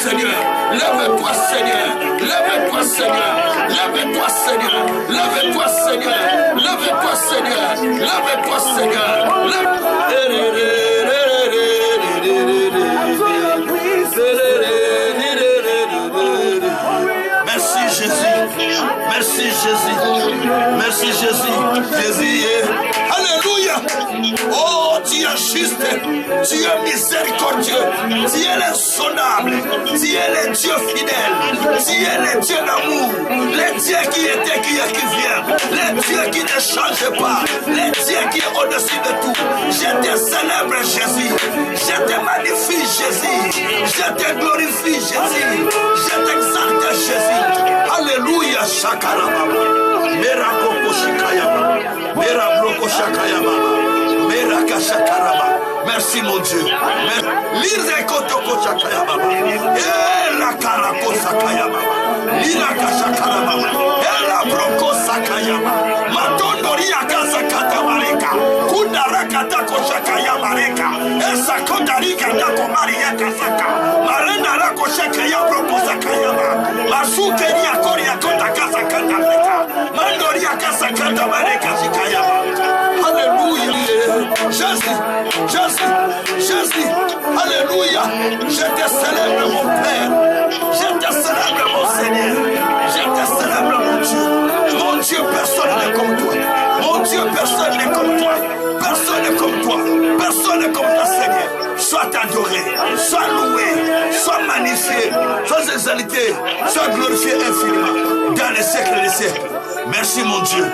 Seigneur. Lève-toi, Seigneur. Lève-toi, Seigneur. Lève-toi, Seigneur. Lève-toi, Seigneur. Lève-toi, Seigneur. Lève-toi, Seigneur. Merci Jésus. Merci Jésus. Merci Jésus. Jésus. Alléluia. Oh, tu es juste. Tu es miséricordieux. Tu es l'insondable. Tu es le Dieu fidèle. Tu es le Dieu d'amour. Le Dieu qui était, qui est, qui vient. Le Dieu qui ne change pas. Le Dieu qui est au-dessus de tout. Je te célèbre Jésus. Je te magnifie Jésus. Je te glorifie Jésus. Je t'exalte Jésus. Alléluia. Shakarababa. Merakoko shikayama. Merabroko shakayama. Merakashakaraba. Merci mon Dieu. Lire kotoko shakayama. La karako sakayama. Lira kashakarama. La broko sakayama. Matondoria kasakata mareka. Kundarakata koshakayama reka. Esa kondarika dako maria kasaka. Marenda rako shakaya broko sakayama. Masukeria koria konda kasakata reka. Mandoria kasakata mareka shikayama. Alléluia. Jésus, Jésus, Jésus. Alléluia. Je te célèbre mon Père. Je te célèbre mon Seigneur. Je te célèbre mon Dieu. Mon Dieu, personne n'est comme toi. Mon Dieu, personne n'est comme toi. Personne n'est comme toi. Personne n'est comme toi, Seigneur. Sois adoré, sois loué, sois magnifié, sois exalté, sois glorifié infiniment dans les siècles des siècles. Merci mon Dieu,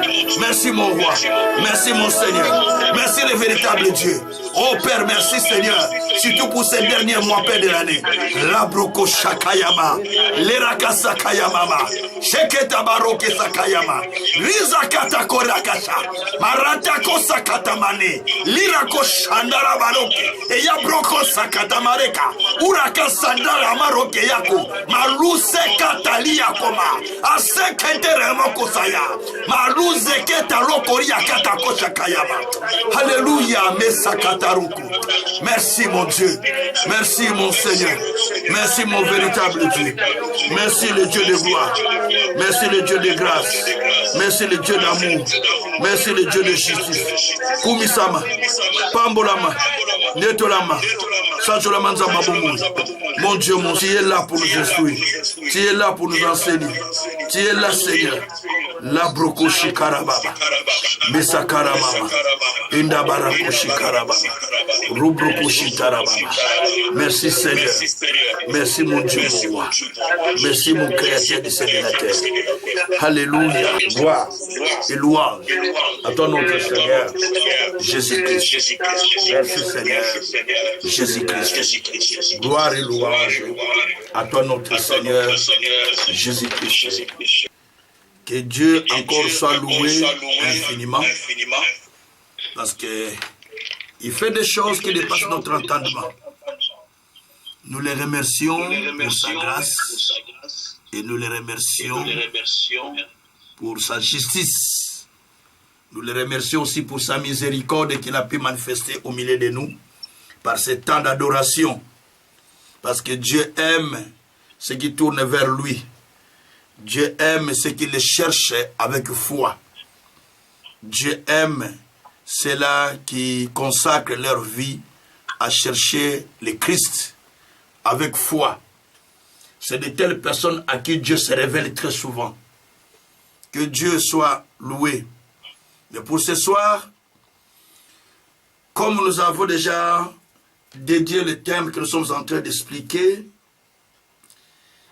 merci mon roi, merci mon Seigneur, merci le véritable Dieu. Oh Père, merci Seigneur, surtout pour ces derniers mois, Père de l'année. Labroko Shakayama, Leraka Sakayama, Sheketa Baroke Sakayama, Rizakata Korakasha, Maratako Sakatamane, Lirako Shandara Baroke, et Yabroko Sakatamareka, Uraka Sandara Maroke Yako, Maluse Katalia Koma, Asekete Remoko Saya, Maluse Ketalokoria Katako Shakayama. Alléluia, Mesakataruku. Merci mon Dieu, merci mon Seigneur, merci mon véritable Dieu, merci le Dieu de gloire, merci le Dieu de grâce, merci le Dieu d'amour, merci le Dieu de justice. Kumisama, Pambolama, Netolama, Sajolama Nzamaboumou. Mon Dieu, mon Dieu, tu es là pour nous instruire, tu es là pour nous enseigner, tu es là Seigneur. La brokoshi karababa, Mesakarababa, Indabarakoshi karababa, Rubrokoshi tarababa. Merci Seigneur, merci mon Dieu, mon roi, merci mon créateur de cette terre. Alléluia, gloire et louange à ton nom Seigneur, Jésus-Christ. Merci Seigneur, Jésus-Christ. Gloire et louange à ton nom Seigneur, Jésus-Christ. Que Dieu encore soit loué infiniment, parce qu'il fait des choses qui dépassent notre entendement. Nous les remercions pour sa grâce et nous les remercions pour sa justice. Nous les remercions aussi pour sa miséricorde qu'il a pu manifester au milieu de nous par ce temps d'adoration. Parce que Dieu aime ceux qui tournent vers lui. Dieu aime ceux qui le cherchent avec foi. Dieu aime ceux-là qui consacrent leur vie à chercher le Christ avec foi. C'est de telles personnes à qui Dieu se révèle très souvent. Que Dieu soit loué. Mais pour ce soir, comme nous avons déjà dédié le thème que nous sommes en train d'expliquer,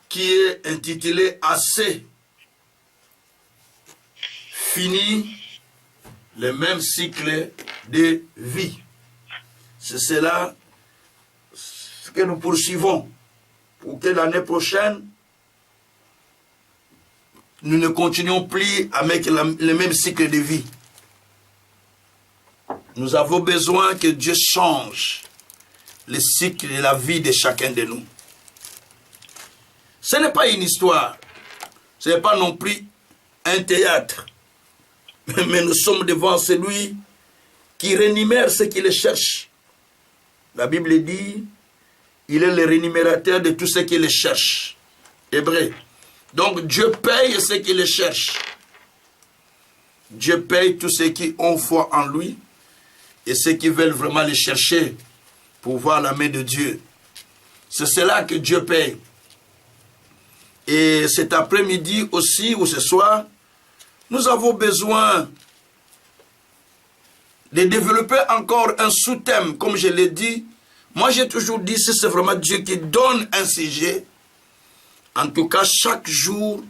qui est intitulé « Assez fini le même cycle de vie ». C'est cela que nous poursuivons pour que l'année prochaine, nous ne continuions plus avec le même cycle de vie. Nous avons besoin que Dieu change le cycle de la vie de chacun de nous. Ce n'est pas une histoire, ce n'est pas non plus un théâtre, mais nous sommes devant celui qui rémunère ceux qui le cherchent. La Bible dit, il est le rémunérateur de tous ceux qui le cherchent. Hébreu. Donc Dieu paye ceux qui le cherchent. Dieu paye tous ceux qui ont foi en lui et ceux qui veulent vraiment le chercher pour voir la main de Dieu. C'est cela que Dieu paye. Et cet après-midi aussi, ou ce soir, nous avons besoin de développer encore un sous-thème, comme je l'ai dit. Moi, j'ai toujours dit, si c'est vraiment Dieu qui donne un sujet, en tout cas, chaque jour,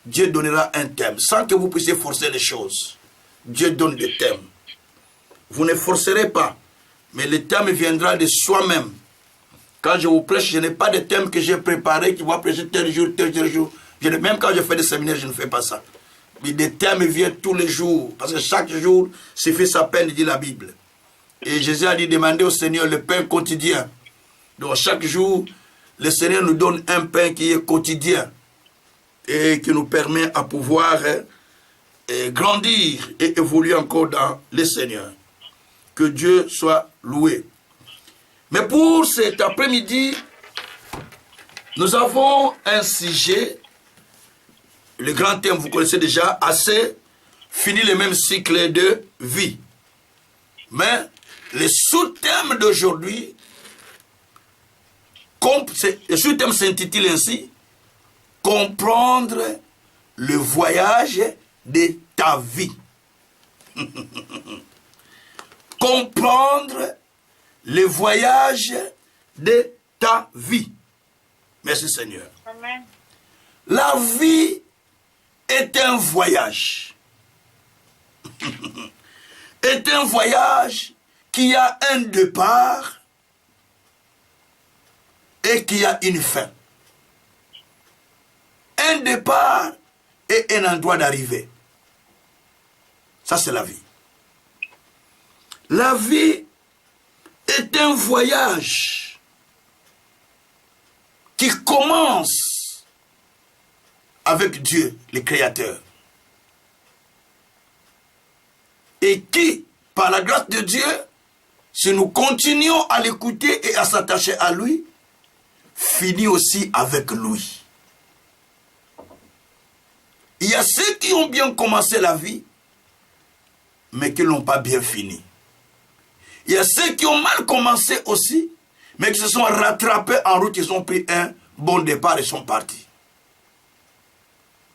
Dieu donnera un thème, sans que vous puissiez forcer les choses. Dieu donne des thèmes. Vous ne forcerez pas, mais le thème viendra de soi-même. Quand je vous prêche, je n'ai pas de thème que j'ai préparé, qui va prêcher tel jour, tel jour. Même quand je fais des séminaires, je ne fais pas ça. Mais des thèmes viennent tous les jours, parce que chaque jour suffit sa peine, dit la Bible. Et Jésus a dit, demandez au Seigneur le pain quotidien. Donc chaque jour, le Seigneur nous donne un pain qui est quotidien et qui nous permet à pouvoir grandir et évoluer encore dans le Seigneur. Que Dieu soit loué. Mais pour cet après-midi, nous avons un sujet, le grand thème, vous connaissez déjà, assez, fini le même cycle de vie. Mais le sous-thème d'aujourd'hui, le sous-thème s'intitule ainsi, comprendre le voyage de ta vie. Comprendre le voyage de ta vie. Merci Seigneur. Amen. La vie est un voyage. Est un voyage qui a un départ et qui a une fin. Un départ et un endroit d'arrivée. Ça, c'est la vie. La vie est un voyage qui commence avec Dieu, le Créateur. Et qui, par la grâce de Dieu, si nous continuons à l'écouter et à s'attacher à lui, finit aussi avec lui. Il y a ceux qui ont bien commencé la vie, mais qui ne l'ont pas bien fini. Il y a ceux qui ont mal commencé aussi, mais qui se sont rattrapés en route, ils ont pris un bon départ et sont partis.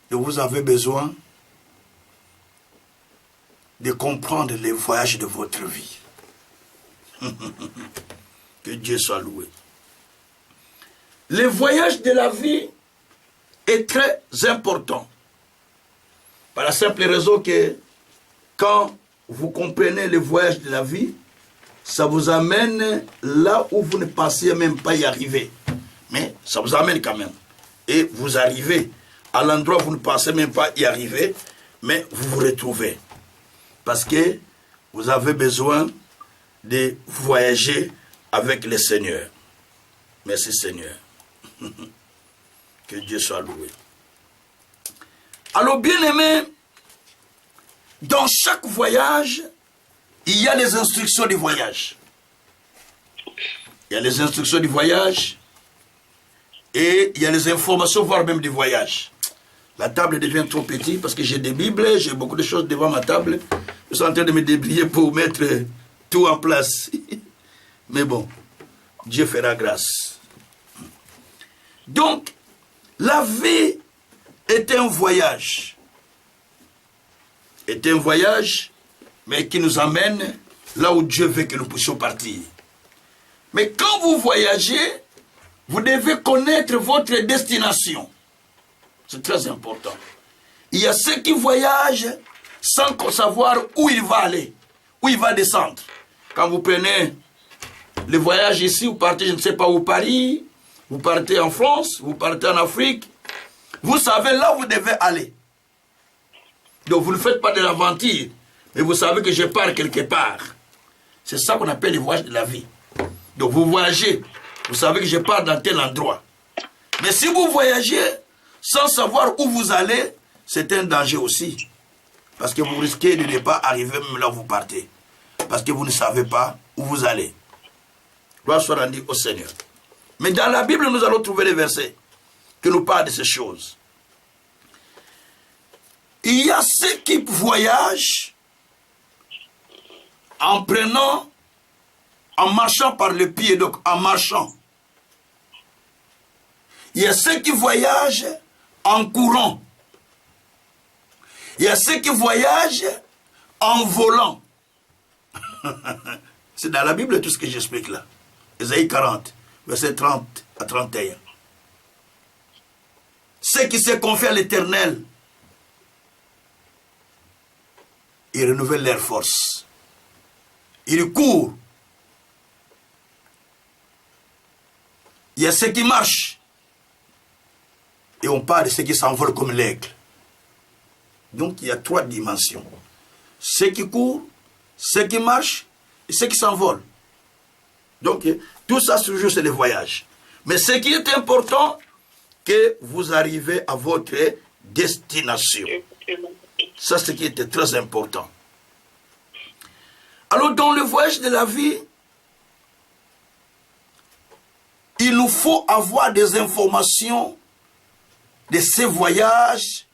Et vous avez besoin de comprendre les voyages de votre vie. Que Dieu soit loué. Le voyage de la vie est très important. Par la simple raison que quand vous comprenez le voyage de la vie, ça vous amène là où vous ne pensiez même pas y arriver. Mais ça vous amène quand même. Et vous arrivez à l'endroit où vous ne pensez même pas y arriver, mais vous vous retrouvez. Parce que vous avez besoin de voyager avec le Seigneur. Merci Seigneur. Que Dieu soit loué. Alors bien aimé, dans chaque voyage, il y a les instructions du voyage. Il y a les instructions du voyage et il y a les informations, voire même du voyage. La table devient trop petite parce que j'ai des Bibles, j'ai beaucoup de choses devant ma table. Je suis en train de me débrouiller pour mettre tout en place. Mais bon, Dieu fera grâce. Donc, la vie est un voyage. Est un voyage, mais qui nous amène là où Dieu veut que nous puissions partir. Mais quand vous voyagez, vous devez connaître votre destination. C'est très important. Il y a ceux qui voyagent sans savoir où il va aller, où il va descendre. Quand vous prenez le voyage ici, vous partez, je ne sais pas où, Paris, vous partez en France, vous partez en Afrique, vous savez là où vous devez aller. Donc vous ne faites pas de l'aventure, mais vous savez que je pars quelque part. C'est ça qu'on appelle le voyage de la vie. Donc vous voyagez, vous savez que je pars dans tel endroit. Mais si vous voyagez sans savoir où vous allez, c'est un danger aussi. Parce que vous risquez de ne pas arriver même là où vous partez. Parce que vous ne savez pas où vous allez. Gloire soit rendue au Seigneur. Mais dans la Bible, nous allons trouver les versets qui nous parlent de ces choses. Il y a ceux qui voyagent en prenant, en marchant par le pied, donc en marchant. Il y a ceux qui voyagent en courant. Il y a ceux qui voyagent en volant. C'est dans la Bible tout ce que j'explique là. Ésaïe 40, verset 30 à 31. Ceux qui se confient à l'Éternel, ils renouvellent leurs forces. Ils courent. Il y a ceux qui marchent. Et on parle de ceux qui s'envolent comme l'aigle. Donc il y a 3 dimensions. Ceux qui courent, ceux qui marchent et ceux qui s'envolent. Donc tout ça toujours c'est le voyage. Mais ce qui est important, que vous arrivez à votre destination. Ça c'est ce qui était très important. Alors dans le voyage de la vie, il nous faut avoir des informations de ces voyages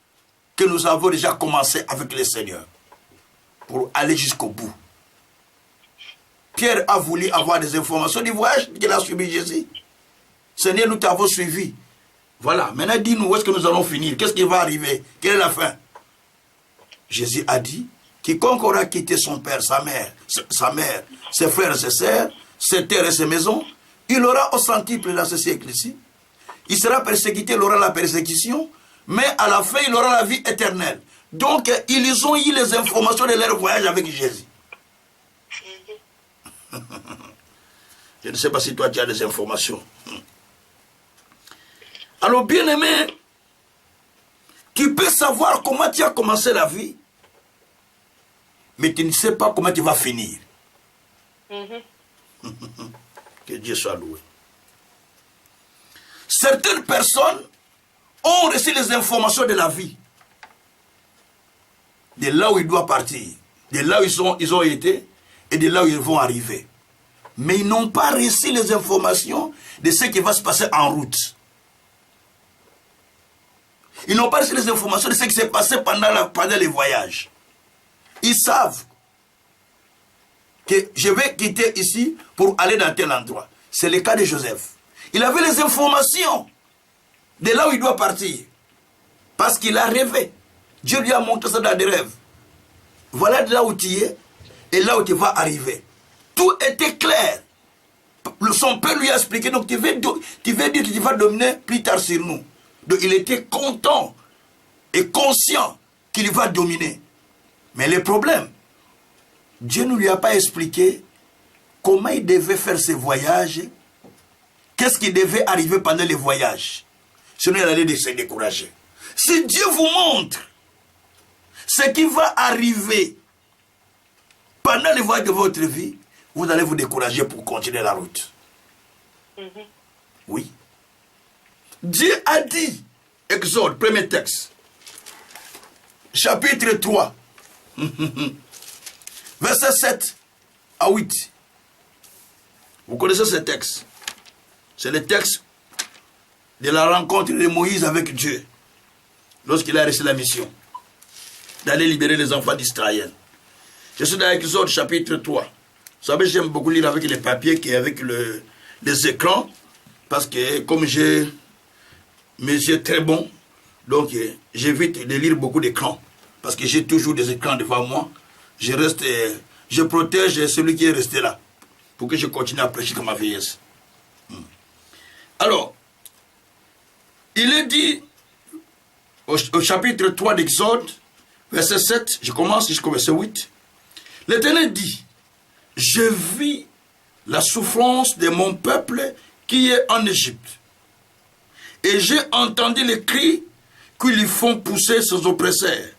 que nous avons déjà commencé avec le Seigneur pour aller jusqu'au bout. Pierre a voulu avoir des informations du voyage qu'il a suivi Jésus. Seigneur, nous t'avons suivi. Voilà, maintenant dis-nous où est-ce que nous allons finir, qu'est-ce qui va arriver, quelle est la fin? Jésus a dit, quiconque aura quitté son père, sa mère, ses frères et ses sœurs, ses terres et ses maisons, il aura au centuple dans ce siècle-ci. Il sera persécuté, il aura la persécution, mais à la fin, il aura la vie éternelle. Donc, ils ont eu les informations de leur voyage avec Jésus. Je ne sais pas si toi, tu as des informations. Alors, bien-aimé, tu peux savoir comment tu as commencé la vie, mais tu ne sais pas comment tu vas finir. Que Dieu soit loué. Certaines personnes ont reçu les informations de la vie, de là où ils doivent partir, de là où ils ont été et de là où ils vont arriver. Mais ils n'ont pas reçu les informations de ce qui va se passer en route. Ils n'ont pas reçu les informations de ce qui s'est passé pendant les voyages. Ils savent que je vais quitter ici pour aller dans tel endroit. C'est le cas de Joseph. Il avait les informations de là où il doit partir. Parce qu'il a rêvé. Dieu lui a montré ça dans des rêves. Voilà de là où tu es et là où tu vas arriver. Tout était clair. Son père lui a expliqué. Donc tu veux dire que tu vas dominer plus tard sur nous. Donc il était content et conscient qu'il va dominer. Mais le problème, Dieu ne lui a pas expliqué comment il devait faire ses voyages. Qu'est-ce qui devait arriver pendant les voyages? Sinon, il allait se décourager. Si Dieu vous montre ce qui va arriver pendant les voyages de votre vie, vous allez vous décourager pour continuer la route. Oui. Dieu a dit, Exode, premier texte, chapitre 3, verset 7 à 8. Vous connaissez ce texte? C'est le texte de la rencontre de Moïse avec Dieu lorsqu'il a reçu la mission d'aller libérer les enfants d'Israël. Je suis dans Exode chapitre 3. Vous savez, j'aime beaucoup lire avec les papiers qu'avec les écrans, parce que comme j'ai mes yeux très bons, donc j'évite de lire beaucoup d'écrans, parce que j'ai toujours des écrans devant moi. Je protège celui qui est resté là, pour que je continue à prêcher comme ma vieillesse. Alors, il est dit au chapitre 3 d'Exode, verset 7, je commence jusqu'au verset 8. L'Éternel dit, je vis la souffrance de mon peuple qui est en Égypte. Et j'ai entendu les cris qui lui font pousser ses oppresseurs.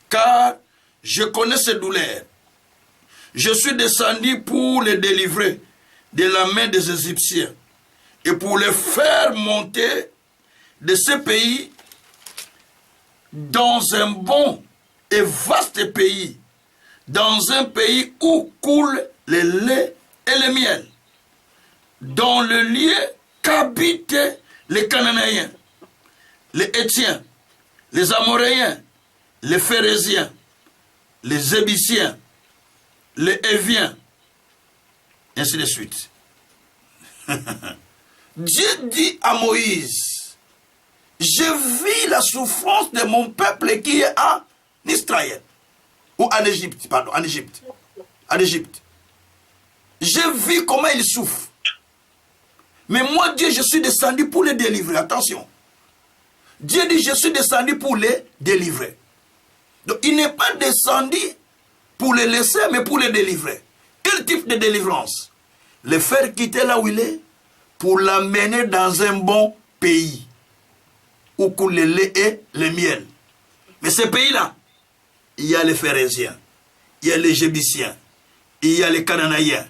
Car je connais ses douleurs. Je suis descendu pour les délivrer de la main des Égyptiens et pour les faire monter de ce pays dans un bon et vaste pays, dans un pays où coule le lait et le miel, dans le lieu qu'habitent les Cananéens, les Étiens, les Amoréens, les Phérésiens, les Ébiciens, les Éviens, ainsi de suite. Dieu dit à Moïse, je vis la souffrance de mon peuple qui est en Israël, ou en Égypte, pardon, en Égypte. En Égypte. Je vis comment ils souffrent. Mais moi, Dieu, je suis descendu pour les délivrer. Attention. Dieu dit, je suis descendu pour les délivrer. Donc, il n'est pas descendu pour les laisser, mais pour les délivrer. Quel type de délivrance? Le faire quitter là où il est, pour l'amener dans un bon pays, où coule le lait et le miel. Mais ce pays-là, il y a les Phérésiens, il y a les Jébiciens, il y a les Cananéens,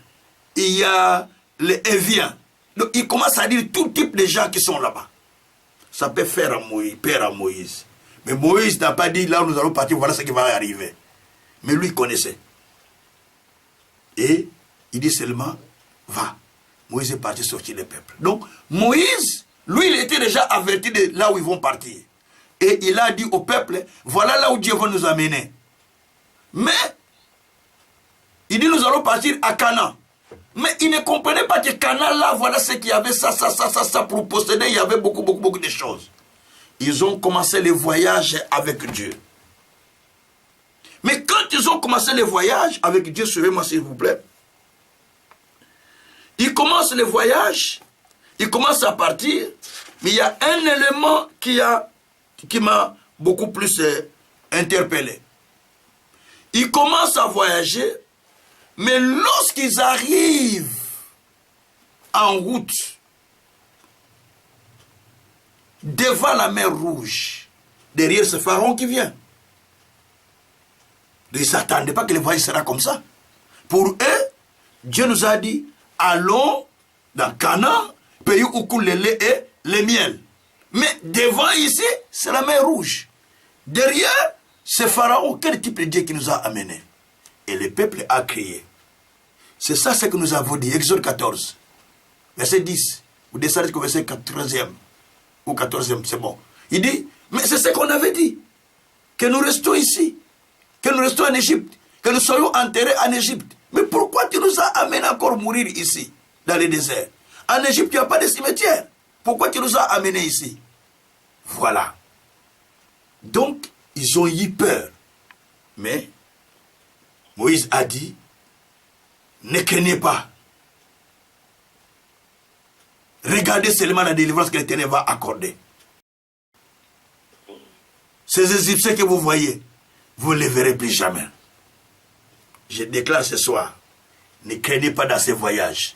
il y a les Éviens. Donc, il commence à dire tout type de gens qui sont là-bas. Ça peut faire à Moïse, peur à Moïse. Mais Moïse n'a pas dit, là où nous allons partir, voilà ce qui va arriver. Mais lui, il connaissait. Et il dit seulement, va. Moïse est parti sortir le peuple. Donc, Moïse, lui, il était déjà averti de là où ils vont partir. Et il a dit au peuple, voilà là où Dieu va nous amener. Mais, il dit, nous allons partir à Canaan. Mais il ne comprenait pas que Canaan, là, voilà ce qu'il y avait, ça, pour posséder, il y avait beaucoup de choses. Ils ont commencé le voyage avec Dieu. Mais quand ils ont commencé le voyage avec Dieu, suivez-moi s'il vous plaît, ils commencent le voyage, ils commencent à partir, mais il y a un élément qui m'a beaucoup plus interpellé. Ils commencent à voyager, mais lorsqu'ils arrivent en route, devant la mer Rouge, derrière ce pharaon qui vient, ils ne s'attendaient pas que le voyage sera comme ça. Pour eux, Dieu nous a dit, allons dans Canaan, pays où coule le lait et le miel. Mais devant ici, c'est la mer Rouge. Derrière, ce pharaon, quel type de Dieu qui nous a amenés? Et le peuple a crié. C'est ça ce que nous avons dit. Exode 14, verset 10. Vous descendez au verset 14e ou 14e, c'est bon. Il dit, mais c'est ce qu'on avait dit. Que nous restons ici. Que nous restons en Égypte. Que nous soyons enterrés en Égypte. Mais pourquoi tu nous as amenés encore mourir ici, dans le désert? En Égypte, il n'y a pas de cimetière. Pourquoi tu nous as amenés ici? Voilà. Donc, ils ont eu peur. Mais, Moïse a dit, ne craignez pas. Regardez seulement la délivrance que l'Éternel va accorder. Ces Égyptiens que vous voyez, vous ne les verrez plus jamais. Je déclare ce soir, ne craignez pas dans ces voyages.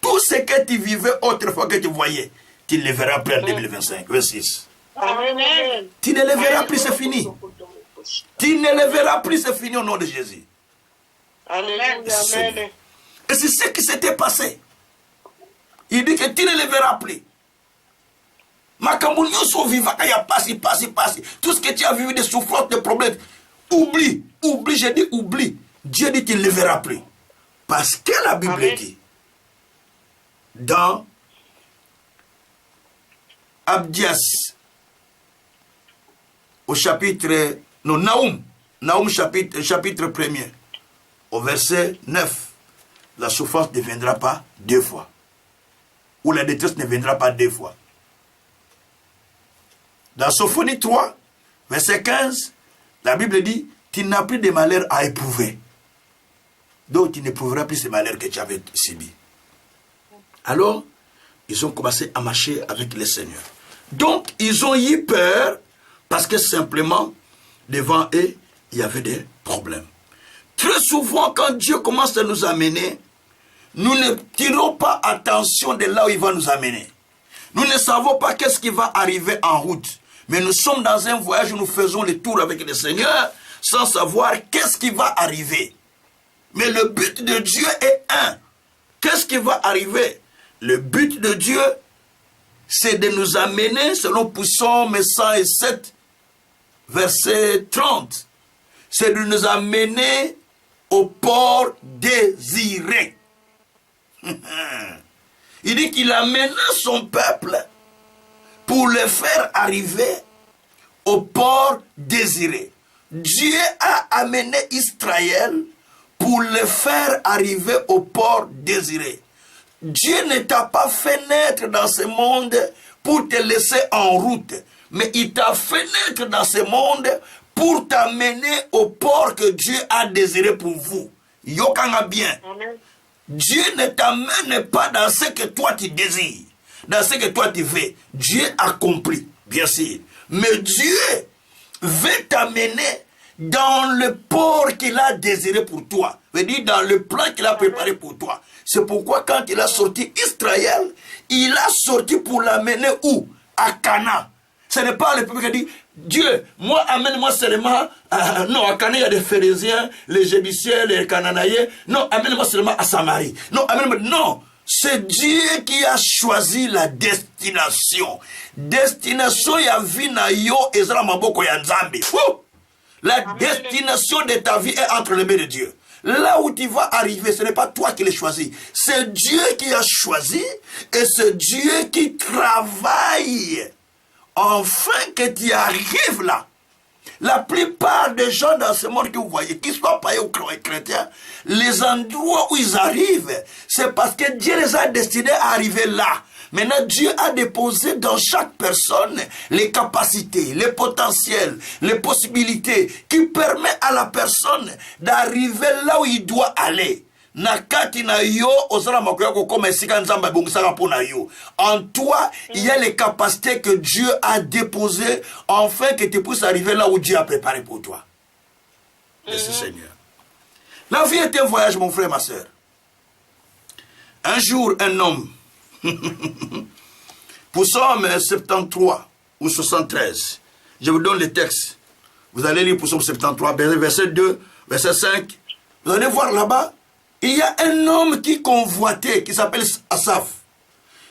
Tout ce que tu vivais autrefois que tu voyais, tu ne les verras plus en 2025, 26. Amen. Tu ne les verras plus, c'est fini. Tu ne les verras plus, c'est fini au nom de Jésus. Amen. Et c'est ce qui s'était passé. Il dit que tu ne les verras plus. Tout ce que tu as vécu, des souffrances, des problèmes, oublie, j'ai dit oublie. Dieu dit qu'il ne les verra plus. Parce que la Bible dit, dans Abdias, au chapitre, non, Naoum chapitre 1er, au verset 9, la souffrance ne viendra pas deux fois. Ou la détresse ne viendra pas deux fois. Dans Sophonie 3, verset 15, la Bible dit, tu n'as plus de malheur à éprouver. Donc tu n'éprouveras plus ces malheurs que tu avais subis. Alors, ils ont commencé à marcher avec le Seigneur. Donc, ils ont eu peur parce que simplement, devant eux, il y avait des problèmes. Très souvent, quand Dieu commence à nous amener, nous ne tirons pas attention de là où il va nous amener. Nous ne savons pas qu'est-ce qui va arriver en route. Mais nous sommes dans un voyage où nous faisons le tour avec le Seigneur sans savoir qu'est-ce qui va arriver. Mais le but de Dieu est un. Qu'est-ce qui va arriver? Le but de Dieu, c'est de nous amener, selon Psaume 107, verset 30, c'est de nous amener au port désiré. Il dit qu'il amena son peuple pour le faire arriver au port désiré. Dieu a amené Israël pour le faire arriver au port désiré. Dieu ne t'a pas fait naître dans ce monde pour te laisser en route, mais il t'a fait naître dans ce monde pour t'amener au port que Dieu a désiré pour vous. Yokanga bien. Amen. Dieu ne t'amène pas dans ce que toi tu désires, dans ce que toi tu veux. Dieu accomplit, bien sûr. Mais Dieu veut t'amener dans le port qu'il a désiré pour toi. Veut dire dans le plan qu'il a préparé pour toi. C'est pourquoi quand il a sorti Israël, il a sorti pour l'amener où? À Canaan. Ce n'est pas le peuple qui a dit, Dieu, moi, amène-moi seulement, non, à Canaan, il y a des Phérésiens, les Jébusiens, les Canaanaïens. Non, amène-moi seulement à Samarie. Non, amène-moi, non. C'est Dieu qui a choisi la destination. Destination, il y a vina yo, ezra maboko ya nzambi. La destination de ta vie est entre les mains de Dieu. Là où tu vas arriver, ce n'est pas toi qui l'as choisi. C'est Dieu qui a choisi et c'est Dieu qui travaille afin que tu arrives là. La plupart des gens dans ce monde que vous voyez, qu'ils soient païens ou chrétiens, les endroits où ils arrivent, c'est parce que Dieu les a destinés à arriver là. Maintenant, Dieu a déposé dans chaque personne les capacités, les potentiels, les possibilités qui permettent à la personne d'arriver là où il doit aller. En toi, il y a les capacités que Dieu a déposées afin que tu puisses arriver là où Dieu a préparé pour toi. Merci Seigneur. La vie est un voyage, mon frère, ma soeur. Un jour, un homme, pour Psaume 73 ou 73, je vous donne les textes. Vous allez lire pour Psaume 73, verset 2, verset 5. Vous allez voir là-bas, il y a un homme qui convoitait, qui s'appelle Asaph.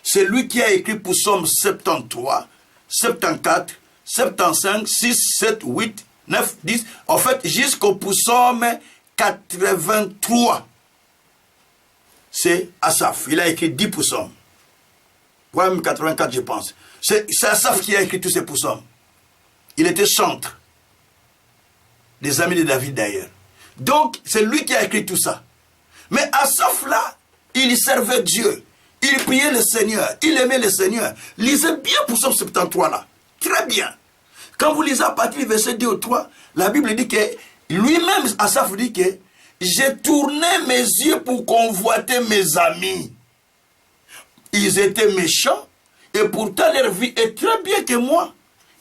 C'est lui qui a écrit pour Psaume 73, 74, 75, 6, 7, 8, 9, 10. En fait, jusqu'au Psaume 83. C'est Asaph. Il a écrit 10 psaumes. Ouais, même 84, je pense. C'est Asaph qui a écrit tous ces psaumes. Il était chantre. Des amis de David d'ailleurs. Donc, c'est lui qui a écrit tout ça. Mais Asaph là, il servait Dieu. Il priait le Seigneur. Il aimait le Seigneur. Lisez bien Psaume 73 là. Très bien. Quand vous lisez à partir du verset 2 ou 3, la Bible dit que lui-même, Asaph dit que j'ai tourné mes yeux pour convoiter mes amis. Ils étaient méchants et pourtant leur vie est très bien que moi.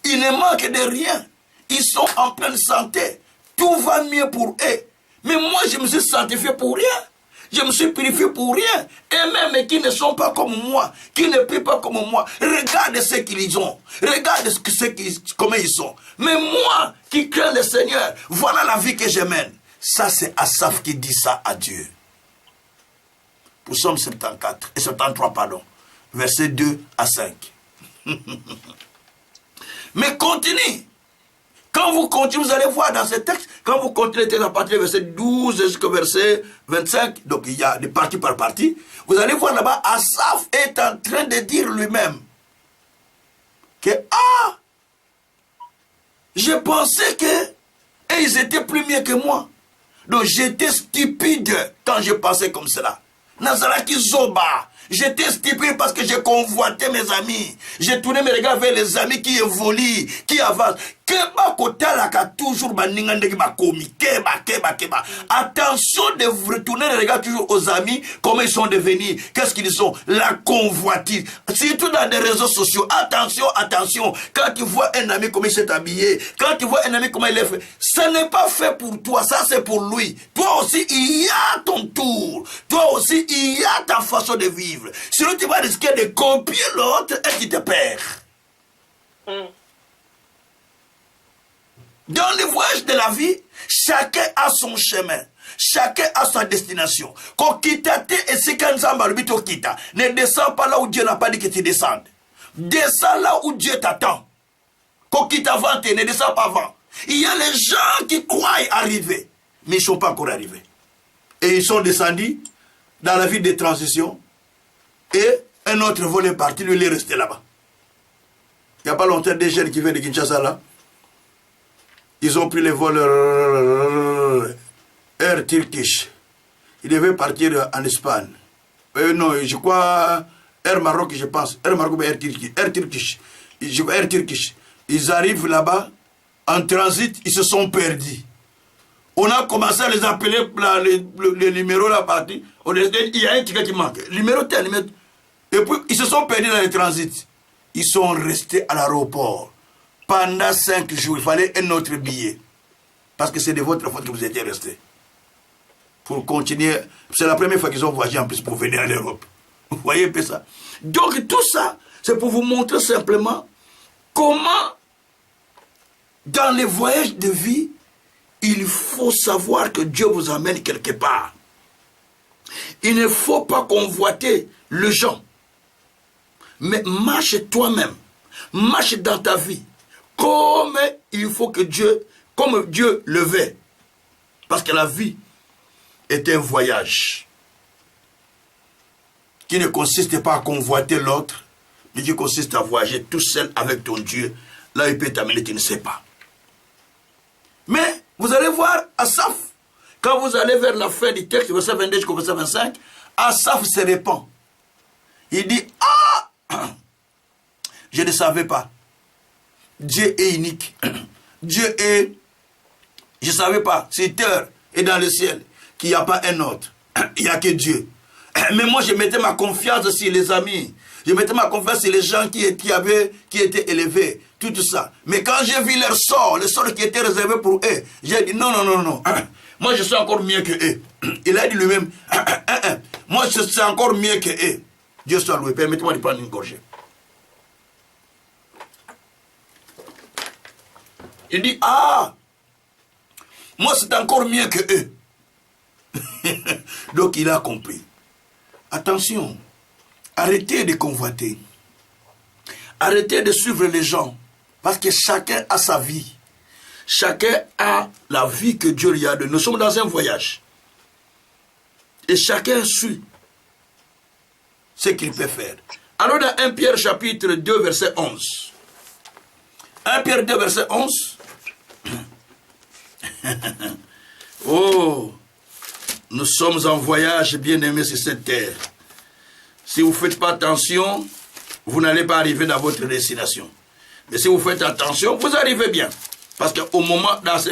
Ils ne manquent de rien. Ils sont en pleine santé. Tout va mieux pour eux. Mais moi, je me suis sanctifié pour rien. Je me suis purifié pour rien. Et même qui ne sont pas comme moi, qui ne prient pas comme moi, regarde ce qu'ils ont. Regarde comment ils sont. Mais moi, qui crains le Seigneur, voilà la vie que je mène. Ça, c'est Asaph qui dit ça à Dieu. Psaume 73, pardon. Versets 2 à 5. Mais continue. Quand vous continuez, vous allez voir dans ce texte, quand vous continuez à partir du verset 12 jusqu'au verset 25, donc il y a des parties par partie, vous allez voir là-bas, Asaph est en train de dire lui-même que, je pensais que, et ils étaient plus mieux que moi. Donc j'étais stupide quand je pensais comme cela. Nazaraki Zoba. J'étais stupide parce que j'ai convoité mes amis. J'ai tourné mes regards vers les amis qui évoluent, qui avancent. Toujours attention de vous retourner les regards toujours aux amis, comment ils sont devenus, qu'est-ce qu'ils sont, la convoitise. Surtout dans les réseaux sociaux. Attention, attention. Quand tu vois un ami comment il s'est habillé, quand tu vois un ami comment il est fait, ce n'est pas fait pour toi, ça c'est pour lui. Toi aussi, il y a ton tour. Toi aussi, il y a ta façon de vivre. Sinon, tu vas risquer de copier l'autre et tu te perds. Dans le voyage de la vie, chacun a son chemin. Chacun a sa destination. Ne descends pas là où Dieu n'a pas dit que tu descendes. Descends là où Dieu t'attend. Ne descends pas avant. Il y a les gens qui croient arriver, mais ils ne sont pas encore arrivés. Et ils sont descendus dans la vie de transition. Et un autre vol est parti, lui il est resté là-bas. Il n'y a pas longtemps, des jeunes qui viennent de Kinshasa là, ils ont pris les vols Air Turkish. Ils devaient partir en Espagne. Non, je crois Air Maroc, je pense. Air Maroc ou Air Turkish. Air Turkish. Air Turkish. Ils arrivent là-bas, en transit, ils se sont perdus. On a commencé à les appeler, les numéros là partis. Il y a un ticket qui manque. Numéro tel, numéro... Et puis, ils se sont perdus dans les transits. Ils sont restés à l'aéroport. Pendant 5 jours, il fallait un autre billet. Parce que c'est de votre faute que vous étiez restés. Pour continuer. C'est la première fois qu'ils ont voyagé en plus pour venir en Europe. Vous voyez un peu ça? Donc tout ça, c'est pour vous montrer simplement comment, dans les voyages de vie, il faut savoir que Dieu vous amène quelque part. Il ne faut pas convoiter le gens. Mais marche toi-même. Marche dans ta vie. Comme il faut que Dieu, comme Dieu le veut. Parce que la vie est un voyage qui ne consiste pas à convoiter l'autre, mais qui consiste à voyager tout seul avec ton Dieu. Là, il peut t'amener, tu ne sais pas. Mais vous allez voir Asaph, quand vous allez vers la fin du texte, verset 22 jusqu'au verset 25, Asaph se répand. Il dit, ah, je ne savais pas. Dieu est unique. Dieu est, je ne savais pas, c'est terre et dans le ciel, qu'il n'y a pas un autre. Il n'y a que Dieu. Mais moi, je mettais ma confiance sur les amis. Je mettais ma confiance sur les gens qui étaient élevés. Tout ça. Mais quand j'ai vu leur sort, le sort qui était réservé pour eux, j'ai dit non, non, non, non. Moi, je suis encore mieux que eux. Il a dit lui-même, moi, je suis encore mieux que eux. Dieu soit loué. Permettez-moi de prendre une gorgée. Il dit, ah, moi, c'est encore mieux que eux. Donc, il a compris. Attention, arrêtez de convoiter. Arrêtez de suivre les gens. Parce que chacun a sa vie. Chacun a la vie que Dieu lui a donnée. Nous sommes dans un voyage. Et chacun suit ce qu'il peut faire. Alors dans 1 Pierre chapitre 2 verset 11. 1 Pierre 2 verset 11. Oh, nous sommes en voyage, bien-aimés, sur cette terre. Si vous ne faites pas attention, vous n'allez pas arriver dans votre destination. Mais si vous faites attention, vous arrivez bien. Parce que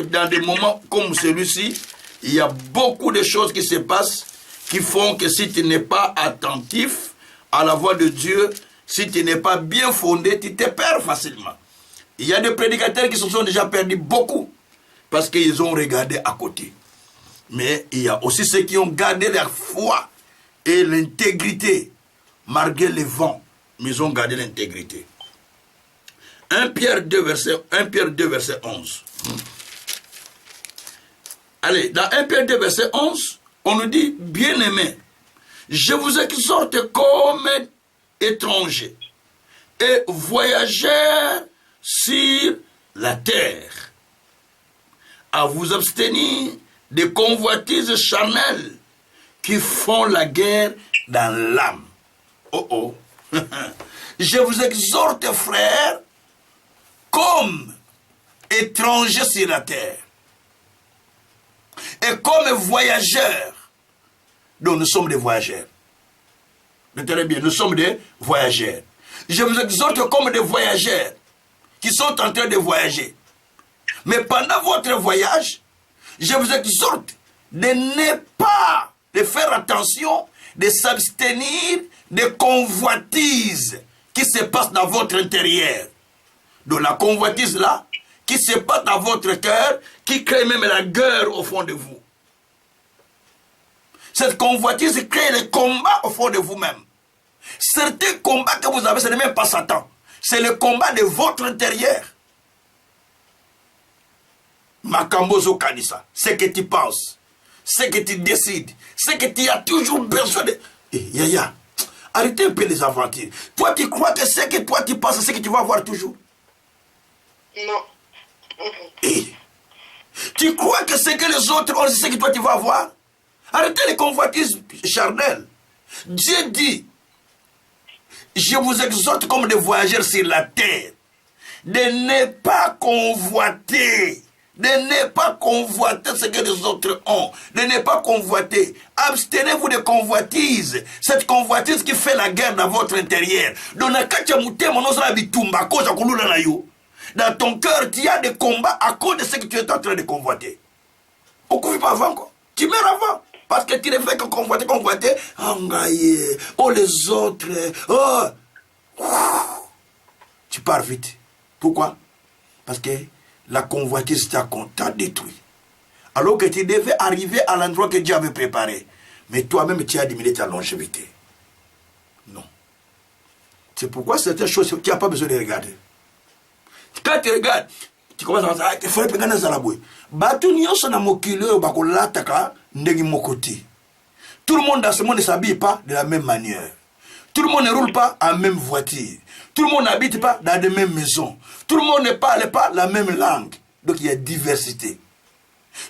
dans des moments comme celui-ci, il y a beaucoup de choses qui se passent qui font que si tu n'es pas attentif à la voix de Dieu, si tu n'es pas bien fondé, tu te perds facilement. Il y a des prédicateurs qui se sont déjà perdus beaucoup parce qu'ils ont regardé à côté. Mais il y a aussi ceux qui ont gardé leur foi et l'intégrité, malgré les vents, mais ils ont gardé l'intégrité. 1 Pierre 2 verset 11. Allez, dans 1 Pierre 2 verset 11, on nous dit, bien-aimés, je vous exhorte comme étrangers et voyageurs sur la terre, à vous abstenir des convoitises charnelles qui font la guerre dans l'âme. Oh oh. Je vous exhorte, frères, comme étrangers sur la terre et comme voyageurs. Donc nous sommes des voyageurs. Retenez bien, nous sommes des voyageurs. Je vous exhorte comme des voyageurs qui sont en train de voyager. Mais pendant votre voyage, je vous exhorte de ne pas, de faire attention, de s'abstenir des convoitises qui se passent dans votre intérieur. De la convoitise là, qui se passe dans votre cœur, qui crée même la guerre au fond de vous. Cette convoitise crée les combats au fond de vous-même. Certains combats que vous avez, ce n'est même pas Satan. C'est le combat de votre intérieur. Makambozo Kanisa, ce que tu penses, ce que tu décides, ce que tu as toujours besoin de... Yaya, arrêtez un peu les aventures. Toi, tu crois que ce que toi tu penses, c'est ce que tu vas avoir toujours? Non. Tu crois que ce que les autres ont, c'est ce que toi tu vas avoir? Arrêtez les convoitises charnelles. Dieu dit, je vous exhorte comme des voyageurs sur la terre, de ne pas convoiter. De ne pas convoiter ce que les autres ont. De ne pas convoiter. Abstenez-vous de convoitise. Cette convoitise qui fait la guerre dans votre intérieur. Dans ton cœur, il y a des combats à cause de ce que tu es en train de convoiter. On ne pas avant quoi. Tu meurs avant. Parce que tu ne fais que convoiter. Oh les autres. Oh. Tu pars vite. Pourquoi? Parce que la convoitise t'a détruit. Alors que tu devais arriver à l'endroit que Dieu avait préparé. Mais toi-même, tu as diminué ta longévité. Non. C'est pourquoi certaines choses, tu n'as pas besoin de regarder. Quand tu regardes, tu commences à dire, ah, il faut regarder ça la bouille. Tout le monde dans ce monde ne s'habille pas de la même manière. Tout le monde ne roule pas en même voiture. Tout le monde n'habite pas dans les mêmes maisons. Tout le monde ne parle pas la même langue. Donc il y a diversité.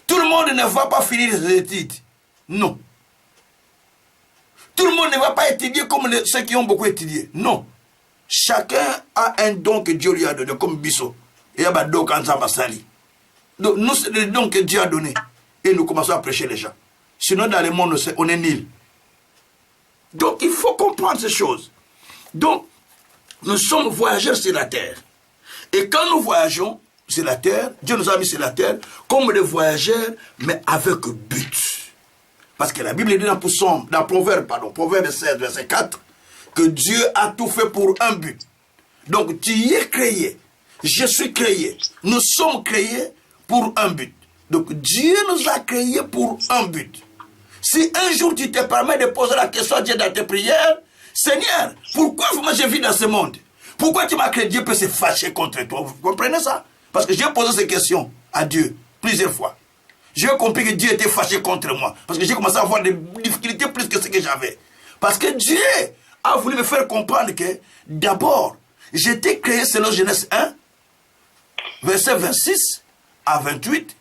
Tout le monde ne va pas finir ses études. Non. Tout le monde ne va pas étudier comme ceux qui ont beaucoup étudié. Non. Chacun a un don que Dieu lui a donné, comme Bisso. Et il y a un don quand ça va salir. Donc nous, c'est le don que Dieu a donné. Et nous commençons à prêcher les gens. Sinon, dans le monde, on est nul. Donc il faut comprendre ces choses. Donc, nous sommes voyageurs sur la terre. Et quand nous voyageons sur la terre, Dieu nous a mis sur la terre comme des voyageurs, mais avec but. Parce que la Bible dit dans Proverbe 16, verset 4, que Dieu a tout fait pour un but. Donc tu y es créé. Je suis créé. Nous sommes créés pour un but. Donc Dieu nous a créés pour un but. Si un jour tu te permets de poser la question à Dieu dans tes prières, Seigneur, pourquoi moi je vis dans ce monde? Pourquoi tu m'as créé? Dieu peut se fâcher contre toi. Vous comprenez ça? Parce que j'ai posé ces questions à Dieu plusieurs fois. J'ai compris que Dieu était fâché contre moi. Parce que j'ai commencé à avoir des difficultés plus que ce que j'avais. Parce que Dieu a voulu me faire comprendre que d'abord, j'étais créé selon Genèse 1, verset 26 à 28.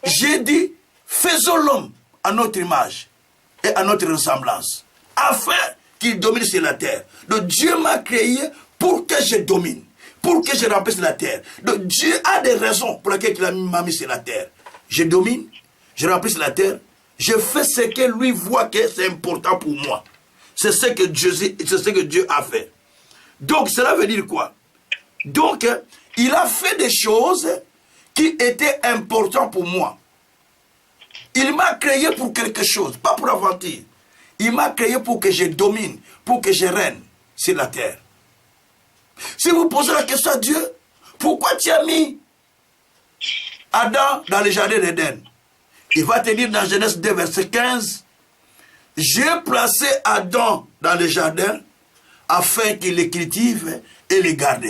J'ai dit, faisons l'homme à notre image et à notre ressemblance, afin qu'il domine sur la terre. Donc Dieu m'a créé pour que je domine, pour que je remplisse la terre. Donc Dieu a des raisons pour lesquelles il m'a mis sur la terre. Je domine, je remplisse la terre, je fais ce que lui voit que c'est important pour moi. C'est ce que Dieu a fait. Donc cela veut dire quoi? Donc il a fait des choses qui étaient importantes pour moi. Il m'a créé pour quelque chose, pas pour aventure. Il m'a créé pour que je domine, pour que je règne sur la terre. Si vous posez la question à Dieu, pourquoi tu as mis Adam dans le jardin d'Éden? Il va te dire dans Genèse 2, verset 15, j'ai placé Adam dans le jardin afin qu'il les cultive et les garde.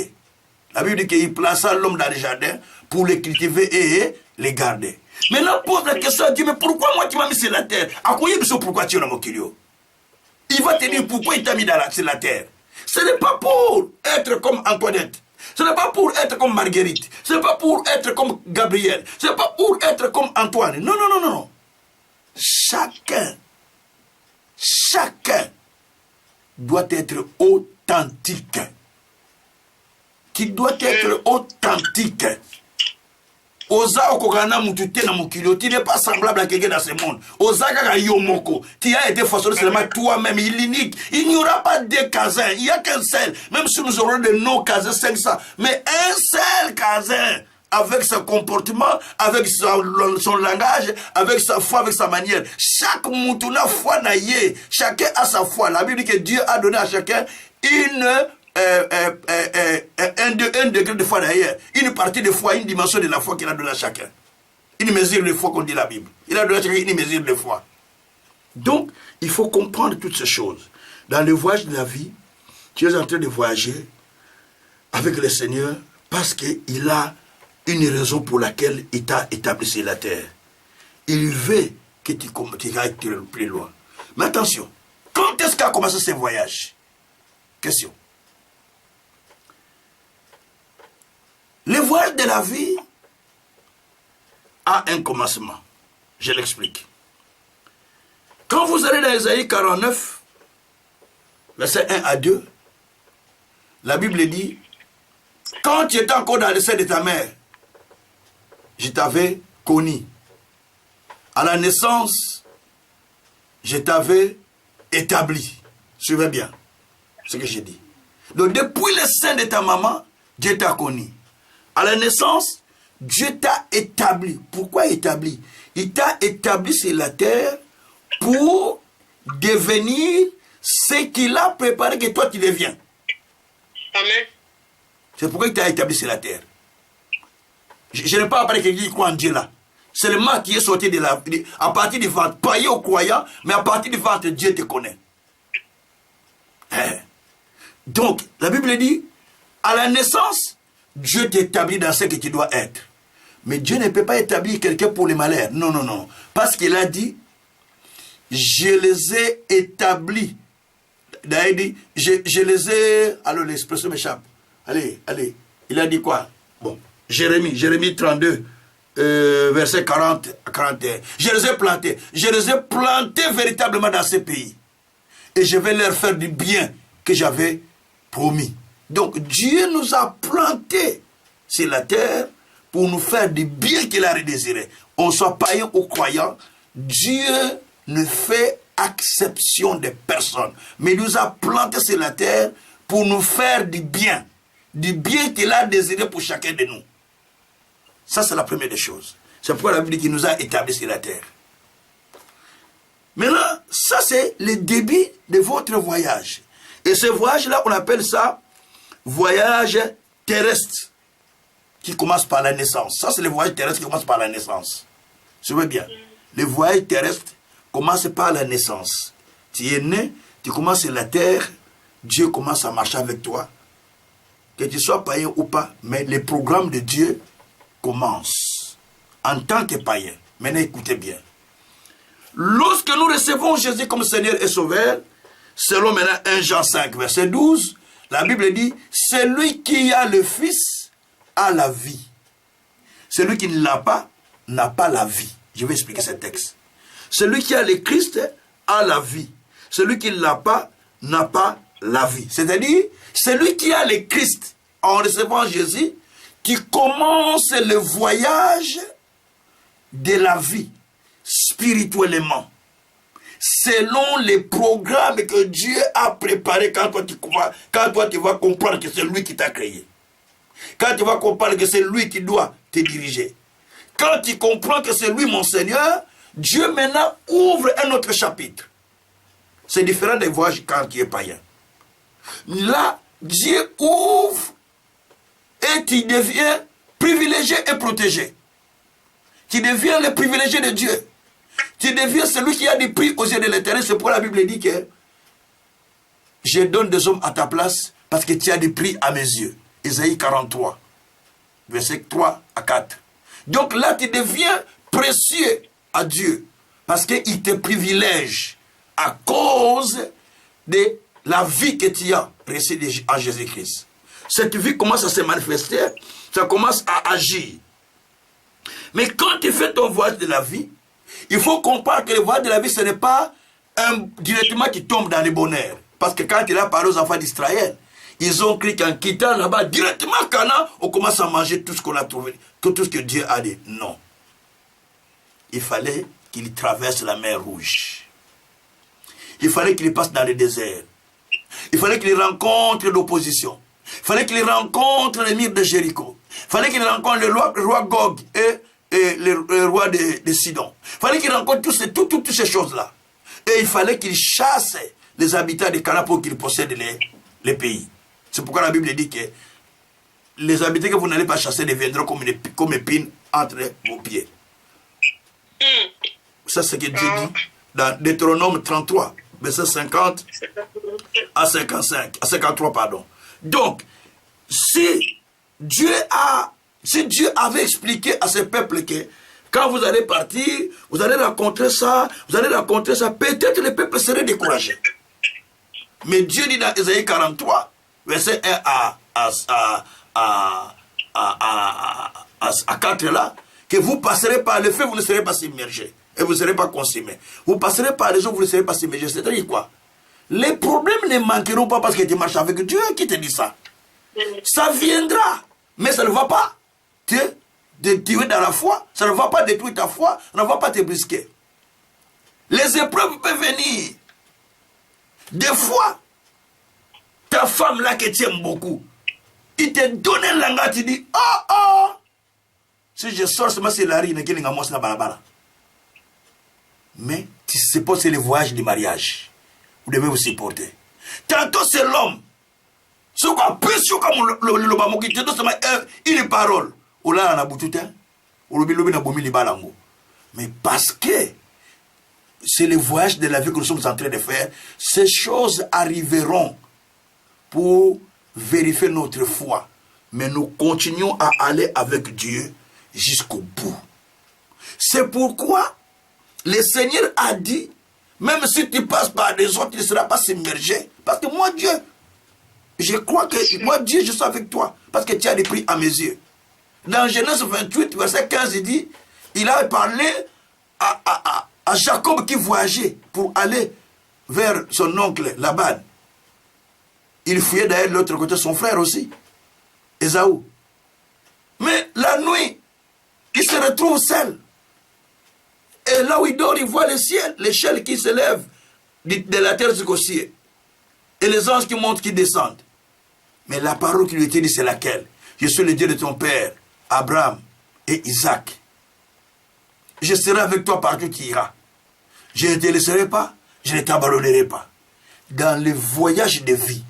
La Bible dit qu'il plaça l'homme dans le jardin pour les cultiver et les garder. Maintenant, pose la question à Dieu, mais pourquoi moi tu m'as mis sur la terre? À quoi pourquoi tu es dans mon kilio? Il va te dire pourquoi il t'a mis sur la terre. Ce n'est pas pour être comme Antoinette. Ce n'est pas pour être comme Marguerite. Ce n'est pas pour être comme Gabriel. Ce n'est pas pour être comme Antoine. Non, non, non, non, non. Chacun doit être authentique. Tu dois être authentique. Oza okokana mutute na mukilo, tu n'es pas semblable à quelqu'un dans ce monde. Oza kaka yomoko, tu as été façonné seulement toi-même, il est unique. Il n'y aura pas deux casins, il n'y a qu'un seul. Même si nous aurons de nos casins 500, mais un seul casin, avec son comportement, avec son langage, avec sa foi, avec sa manière. Chaque mutuna foi naïe, chacun a sa foi. La Bible dit que Dieu a donné à chacun un degré de foi d'ailleurs, une partie de foi, une dimension de la foi qu'il a donné à chacun. Une mesure de foi qu'on dit la Bible. Il a donné à chacun une mesure de foi. Donc, il faut comprendre toutes ces choses. Dans le voyage de la vie, tu es en train de voyager avec le Seigneur parce qu'il a une raison pour laquelle il t'a établi sur la terre. Il veut que tu ailles plus loin. Mais attention, quand est-ce qu'a commencé ce voyage? Question. Le voyage de la vie a un commencement. Je l'explique. Quand vous allez dans Ésaïe 49, verset 1 à 2, la Bible dit, quand tu étais encore dans le sein de ta mère, je t'avais connu. À la naissance, je t'avais établi. Suivez bien ce que j'ai dit. Donc depuis le sein de ta maman, Dieu t'a connu. À la naissance, Dieu t'a établi. Pourquoi établi? Il t'a établi sur la terre pour devenir ce qu'il a préparé que toi tu deviens. Amen. C'est pourquoi il t'a établi sur la terre. Je ne parle pas de quelqu'un qui croit en Dieu là. C'est le mal qui est sorti à partir du ventre, païen ou croyant, mais à partir du ventre, Dieu te connaît. Donc, la Bible dit, à la naissance, Dieu t'établit dans ce que tu dois être. Mais Dieu ne peut pas établir quelqu'un pour les malheurs. Non, non, non. Parce qu'il a dit, je les ai établis. Il dit, je les ai... Alors l'expression m'échappe. Allez. Il a dit quoi? Bon, Jérémie 32, verset 40 à 41. Je les ai plantés véritablement dans ce pays. Et je vais leur faire du bien que j'avais promis. Donc Dieu nous a plantés sur la terre pour nous faire du bien qu'il a désiré. On soit païen ou croyant, Dieu ne fait exception de personne. Mais il nous a plantés sur la terre pour nous faire du bien qu'il a désiré pour chacun de nous. Ça, c'est la première des choses. C'est pourquoi la Bible dit qu'il nous a établis sur la terre. Maintenant, ça, c'est le début de votre voyage. Et ce voyage-là, on appelle ça voyage terrestre, qui commence par la naissance. Ça, c'est le voyage terrestre qui commence par la naissance. Je veux bien. Le voyage terrestre commence par la naissance. Tu es né, tu commences sur la terre, Dieu commence à marcher avec toi. Que tu sois païen ou pas, mais le programme de Dieu commence en tant que païen. Maintenant, écoutez bien. Lorsque nous recevons Jésus comme Seigneur et Sauveur, selon maintenant 1 Jean 5, verset 12, la Bible dit, celui qui a le Fils a la vie. Celui qui ne l'a pas, n'a pas la vie. Je vais expliquer ce texte. Celui qui a le Christ a la vie. Celui qui ne l'a pas, n'a pas la vie. C'est-à-dire, celui qui a le Christ, en recevant Jésus, qui commence le voyage de la vie, spirituellement, selon les programmes que Dieu a préparés quand toi tu vas comprendre que c'est lui qui t'a créé. Quand tu vas comprendre que c'est lui qui doit te diriger. Quand tu comprends que c'est lui mon Seigneur, Dieu maintenant ouvre un autre chapitre. C'est différent des voyages quand tu es païen. Là, Dieu ouvre et tu deviens privilégié et protégé. Tu deviens le privilégié de Dieu. Tu deviens celui qui a des prix aux yeux de l'Éternel. C'est pourquoi la Bible dit que je donne des hommes à ta place parce que tu as des prix à mes yeux. Ésaïe 43, verset 3 à 4. Donc là, tu deviens précieux à Dieu parce qu'il te privilège à cause de la vie que tu as reçue en Jésus-Christ. Cette vie commence à se manifester, ça commence à agir. Mais quand tu fais ton voyage de la vie, il faut comprendre que le voyage de la vie, ce n'est pas directement qui tombe dans le bonheur. Parce que quand il a parlé aux enfants d'Israël, ils ont cru qu'en quittant là-bas, directement à Canaan, on commence à manger tout ce qu'on a trouvé, tout ce que Dieu a dit. Non. Il fallait qu'il traverse la mer Rouge. Il fallait qu'il passe dans le désert. Il fallait qu'il rencontre l'opposition. Il fallait qu'il rencontre les murs de Jéricho. Il fallait qu'il rencontre le roi Gog et le roi de Sidon. Il fallait qu'il rencontre toutes ces choses-là. Et il fallait qu'il chasse les habitants de Canaan pour qu'ils possèdent les pays. C'est pourquoi la Bible dit que les habitants que vous n'allez pas chasser deviendront comme épines entre vos pieds. Ça, c'est ce que Dieu dit dans Deutéronome 33, verset 50 à 53, pardon. Donc, si Dieu avait expliqué à ce peuple que quand vous allez partir, vous allez rencontrer ça, peut-être le peuple serait découragé. Mais Dieu dit dans Ésaïe 43, verset 1 à 4 là, que vous passerez par le feu, vous ne serez pas submergés. Et vous ne serez pas consumés. Vous passerez par les eaux, vous ne serez pas submergés. C'est-à-dire quoi? Les problèmes ne manqueront pas parce que tu marches avec Dieu. Qui te dit ça? Ça viendra, mais ça ne va pas te tuer dans la foi. Ça ne va pas détruire ta foi. Ça ne va pas te brisquer. Les épreuves peuvent venir. Des fois, ta femme là que tu aimes beaucoup, il te donne un langage, tu dis, oh, si je sors, c'est la rue, mais tu sais pas, c'est le voyage du mariage. Vous devez vous supporter. Tantôt, c'est l'homme. Ce qu'on peut, ce qu'on le bamoki, tantôt, c'est une parole. Ou là, on a bouté, ou le na bomi li balango. Mais parce que c'est le voyage de la vie que nous sommes en train de faire, ces choses arriveront pour vérifier notre foi. Mais nous continuons à aller avec Dieu jusqu'au bout. C'est pourquoi le Seigneur a dit, même si tu passes par des autres, tu ne seras pas submergé. Parce que moi, Dieu, je crois que moi, Dieu, je suis avec toi. Parce que tu as des prix à mes yeux. Dans Genèse 28, verset 15, il dit, il a parlé à Jacob qui voyageait pour aller vers son oncle Laban. Il fuyait d'ailleurs de l'autre côté son frère aussi, Ésaü. Mais la nuit, il se retrouve seul. Et là où il dort, il voit le ciel, l'échelle qui s'élève de la terre jusqu'au ciel. Et les anges qui montent, qui descendent. Mais la parole qui lui était dit, c'est laquelle? Je suis le Dieu de ton père, Abraham et Isaac. Je serai avec toi partout où tu iras. Je ne te laisserai pas, je ne t'abandonnerai pas. Dans le voyage de vie,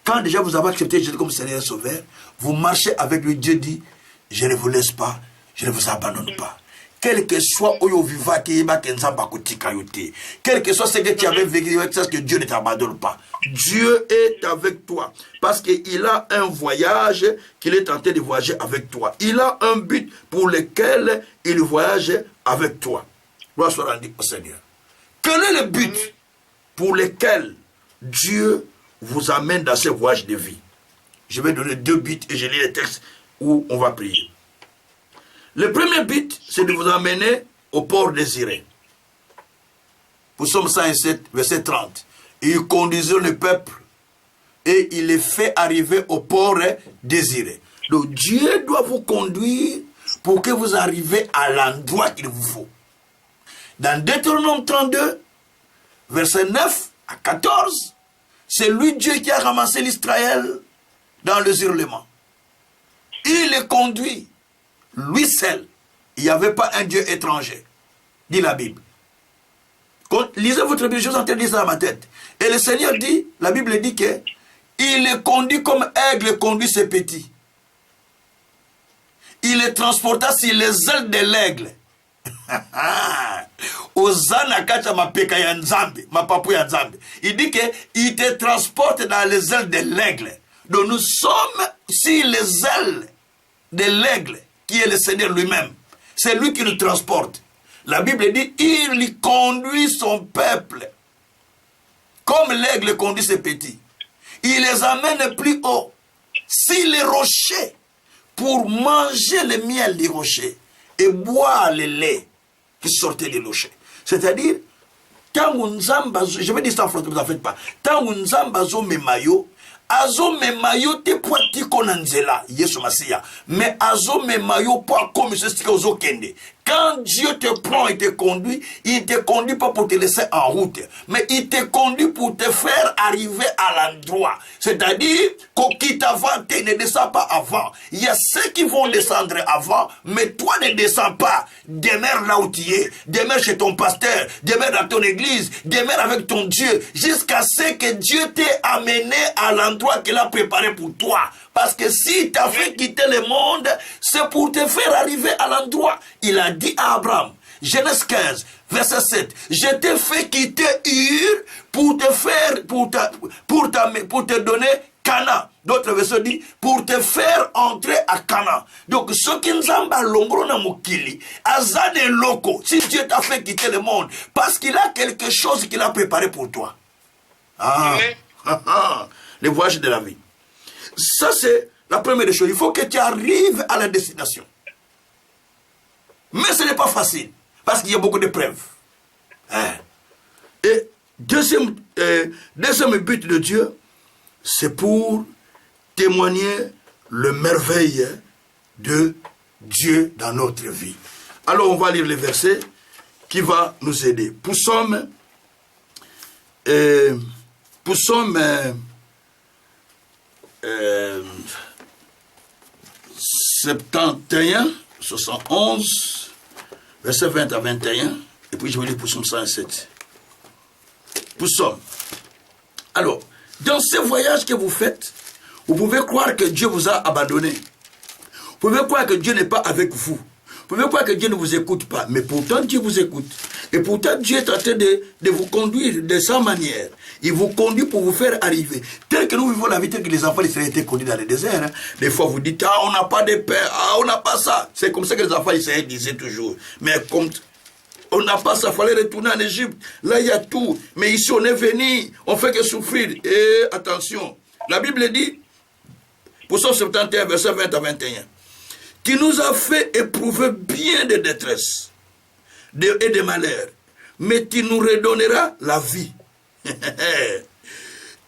quand déjà vous avez accepté Jésus comme Seigneur et Sauveur, vous marchez avec lui. Dieu dit, je ne vous laisse pas, je ne vous abandonne pas. Quel que soit quel que soit ce que tu avais vécu, c'est que Dieu ne t'abandonne pas. Dieu est avec toi. Parce qu'il a un voyage qu'il est tenté de voyager avec toi. Il a un but pour lequel il voyage avec toi. Gloire soit rendue au Seigneur. Quel est le but pour lequel Dieu vous amène dans ce voyage de vie? Je vais donner 2 buts et je lis les textes où on va prier. Le premier but, c'est de vous amener au port désiré. Psaume 107, verset 30. Il conduisait le peuple et il les fait arriver au port désiré. Donc Dieu doit vous conduire pour que vous arriviez à l'endroit qu'il vous faut. Dans Deutéronome 32, verset 9 à 14, c'est lui Dieu qui a ramassé l'Israël dans les hurlements. Il les conduit. Lui seul, il n'y avait pas un Dieu étranger, dit la Bible. Quand, lisez votre Bible, je suis en train de dire ça dans ma tête. Et le Seigneur dit, la Bible dit que il les conduit comme aigle conduit ses petits. Il les transporta sur les ailes de l'aigle. Il dit qu'il te transporte dans les ailes de l'aigle. Donc nous sommes sur les ailes de l'aigle, qui est le Seigneur lui-même. C'est lui qui nous transporte. La Bible dit, il conduit son peuple comme l'aigle conduit ses petits. Il les amène plus haut, sur les rochers, pour manger le miel des rochers et boire le lait qui sortait des rochers. C'est-à-dire, quand je vais dire ça en français, ne vous en faites pas. Quand on zambazo memayo, azo memayo te poiti konanzela, Yesu Masia. Mais azo memayo pas comme ce que ozo kende. Quand Dieu te prend et te conduit, il te conduit pas pour te laisser en route, mais il te conduit pour te faire arriver à l'endroit. C'est-à-dire, qui t'avance, ne descend pas avant. Il y a ceux qui vont descendre avant, mais toi ne descends pas. Demeure là où tu es, demeure chez ton pasteur, demeure dans ton église, demeure avec ton Dieu, jusqu'à ce que Dieu t'ait amené à l'endroit qu'il a préparé pour toi. Parce que si tu as fait quitter le monde, c'est pour te faire arriver à l'endroit. Il a dit à Abraham, Genèse 15, verset 7, je t'ai fait quitter Ur pour te faire, pour te donner Canaan. D'autres versets disent, pour te faire entrer à Canaan. Donc, ce qui nous a l'ongro na mokili, azane loko, si Dieu t'a fait quitter le monde, parce qu'il a quelque chose qu'il a préparé pour toi. Le voyage de la vie. Ça, c'est la première des choses. Il faut que tu arrives à la destination. Mais ce n'est pas facile. Parce qu'il y a beaucoup d'épreuves. Et Deuxième but de Dieu, c'est pour témoigner le merveille de Dieu dans notre vie. Alors on va lire les versets qui vont nous aider. Psaume 71, 71, verset 20 à 21, et puis je vais lire Psaume 107. Psaume. Alors, dans ce voyage que vous faites, vous pouvez croire que Dieu vous a abandonné. Vous pouvez croire que Dieu n'est pas avec vous. Vous pouvez croire que Dieu ne vous écoute pas, mais pourtant Dieu vous écoute. Et pourtant Dieu est en train de vous conduire de sa manière. Il vous conduit pour vous faire arriver. Tel que nous vivons la vie, tel que les enfants d'Israël étaient conduits dans le désert. Hein. Des fois vous dites, ah on n'a pas de paix, ah on n'a pas ça. C'est comme ça que les enfants d'Israël disaient toujours. Mais comme on n'a pas ça, il fallait retourner en Égypte. Là il y a tout. Mais ici on est venu, on fait que souffrir. Et attention, la Bible dit, Psaume 71, verset 20 à 21. Qui nous a fait éprouver bien de détresse et de malheur, mais qui nous redonnera la vie,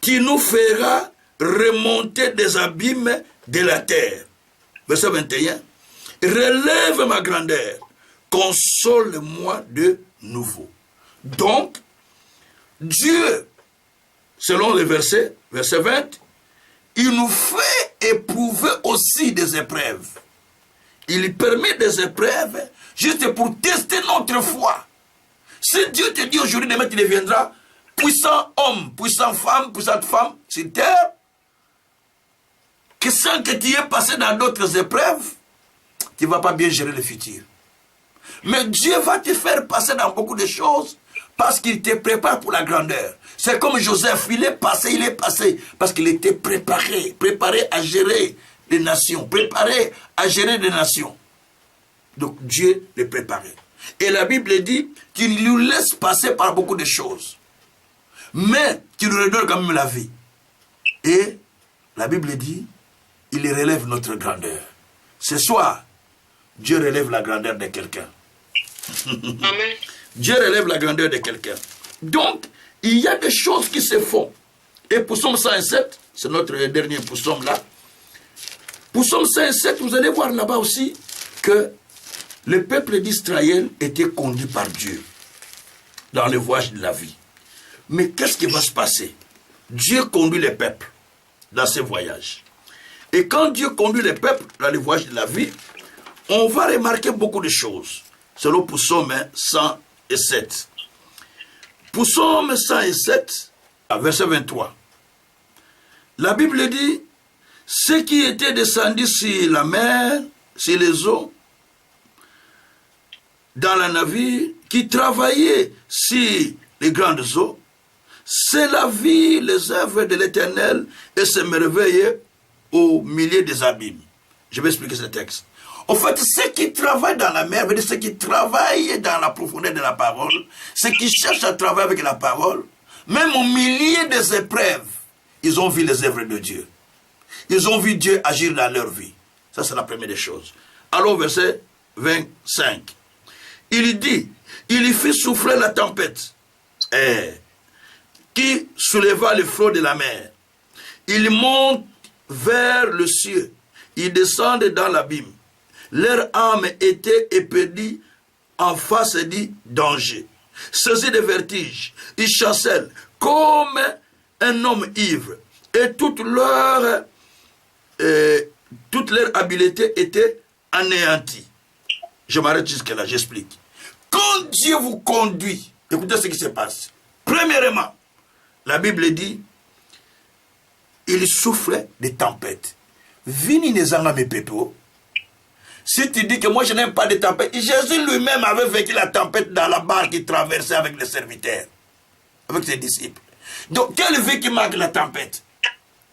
qui nous fera remonter des abîmes de la terre. Verset 21. Relève ma grandeur, console-moi de nouveau. Donc, Dieu, selon le verset 20, il nous fait éprouver aussi des épreuves. Il permet des épreuves juste pour tester notre foi. Si Dieu te dit aujourd'hui, demain tu deviendras puissant homme, puissante femme sur terre, que sans que tu aies passé dans d'autres épreuves, tu ne vas pas bien gérer le futur. Mais Dieu va te faire passer dans beaucoup de choses parce qu'il te prépare pour la grandeur. C'est comme Joseph, il est passé parce qu'il était préparé à gérer les nations, préparé à gérer des nations. Donc Dieu les préparait. Et la Bible dit qu'il nous laisse passer par beaucoup de choses, mais qu'il nous redonne quand même la vie. Et la Bible dit, il relève notre grandeur. Ce soir, Dieu relève la grandeur de quelqu'un. Amen. Dieu relève la grandeur de quelqu'un. Donc, il y a des choses qui se font. Et Psaume 107, c'est notre dernier psaume là. Psaume 107, vous allez voir là-bas aussi que le peuple d'Israël était conduit par Dieu dans le voyage de la vie. Mais qu'est-ce qui va se passer? Dieu conduit le peuple dans ce voyage. Et quand Dieu conduit le peuple dans le voyage de la vie, on va remarquer beaucoup de choses. Selon Psaume 107. Psaume 107, verset 23. La Bible dit, ceux qui étaient descendus sur la mer, sur les eaux, dans la navire, qui travaillaient sur les grandes eaux, c'est la vie, les œuvres de l'Éternel et ses merveilles au milieu des abîmes. Je vais expliquer ce texte. En fait, ceux qui travaillent dans la mer, ceux qui travaillent dans la profondeur de la parole, ceux qui cherchent à travailler avec la parole, même au milieu des épreuves, ils ont vu les œuvres de Dieu. Ils ont vu Dieu agir dans leur vie. Ça, c'est la première des choses. Alors, verset 25. Il dit, il y fit souffler la tempête, qui souleva les flots de la mer. Ils montent vers le ciel. Ils descendent dans l'abîme. Leur âme était éperdue en face du danger. Saisis de vertige, ils chancellent comme un homme ivre. Et toute leur habileté était anéantie. Je m'arrête jusqu'à là, j'explique. Quand Dieu vous conduit, écoutez ce qui se passe. Premièrement, la Bible dit, il souffle des tempêtes. Vini nezanga me pepo. Si tu dis que moi je n'aime pas les tempêtes, Jésus lui-même avait vécu la tempête dans la barque qu'il traversait avec les serviteurs, avec ses disciples. Donc, quelle vie qui manque la tempête?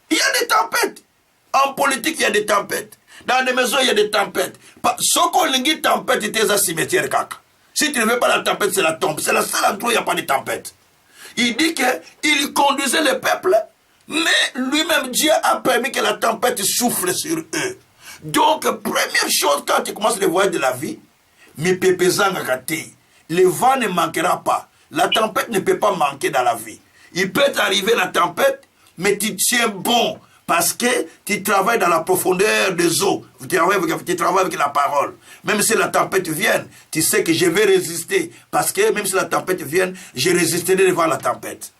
Il y a des tempêtes. En politique, il y a des tempêtes. Dans les maisons, il y a des tempêtes. Ce qu'on dit tempête, c'est un cimetière caca. Si tu ne veux pas la tempête, c'est la tombe. C'est la seule endroit où il n'y a pas de tempête. Il dit qu'il conduisait le peuple, mais lui-même, Dieu a permis que la tempête souffle sur eux. Donc, première chose, quand tu commences le voyage de la vie, le vent ne manquera pas. la tempête ne peut pas manquer dans la vie. Il peut t'arriver la tempête, mais tu tiens bon. Parce que tu travailles dans la profondeur des eaux. Tu travailles avec la parole. Même si la tempête vient, tu sais que je vais résister. Parce que même si la tempête vient, je résisterai devant la tempête.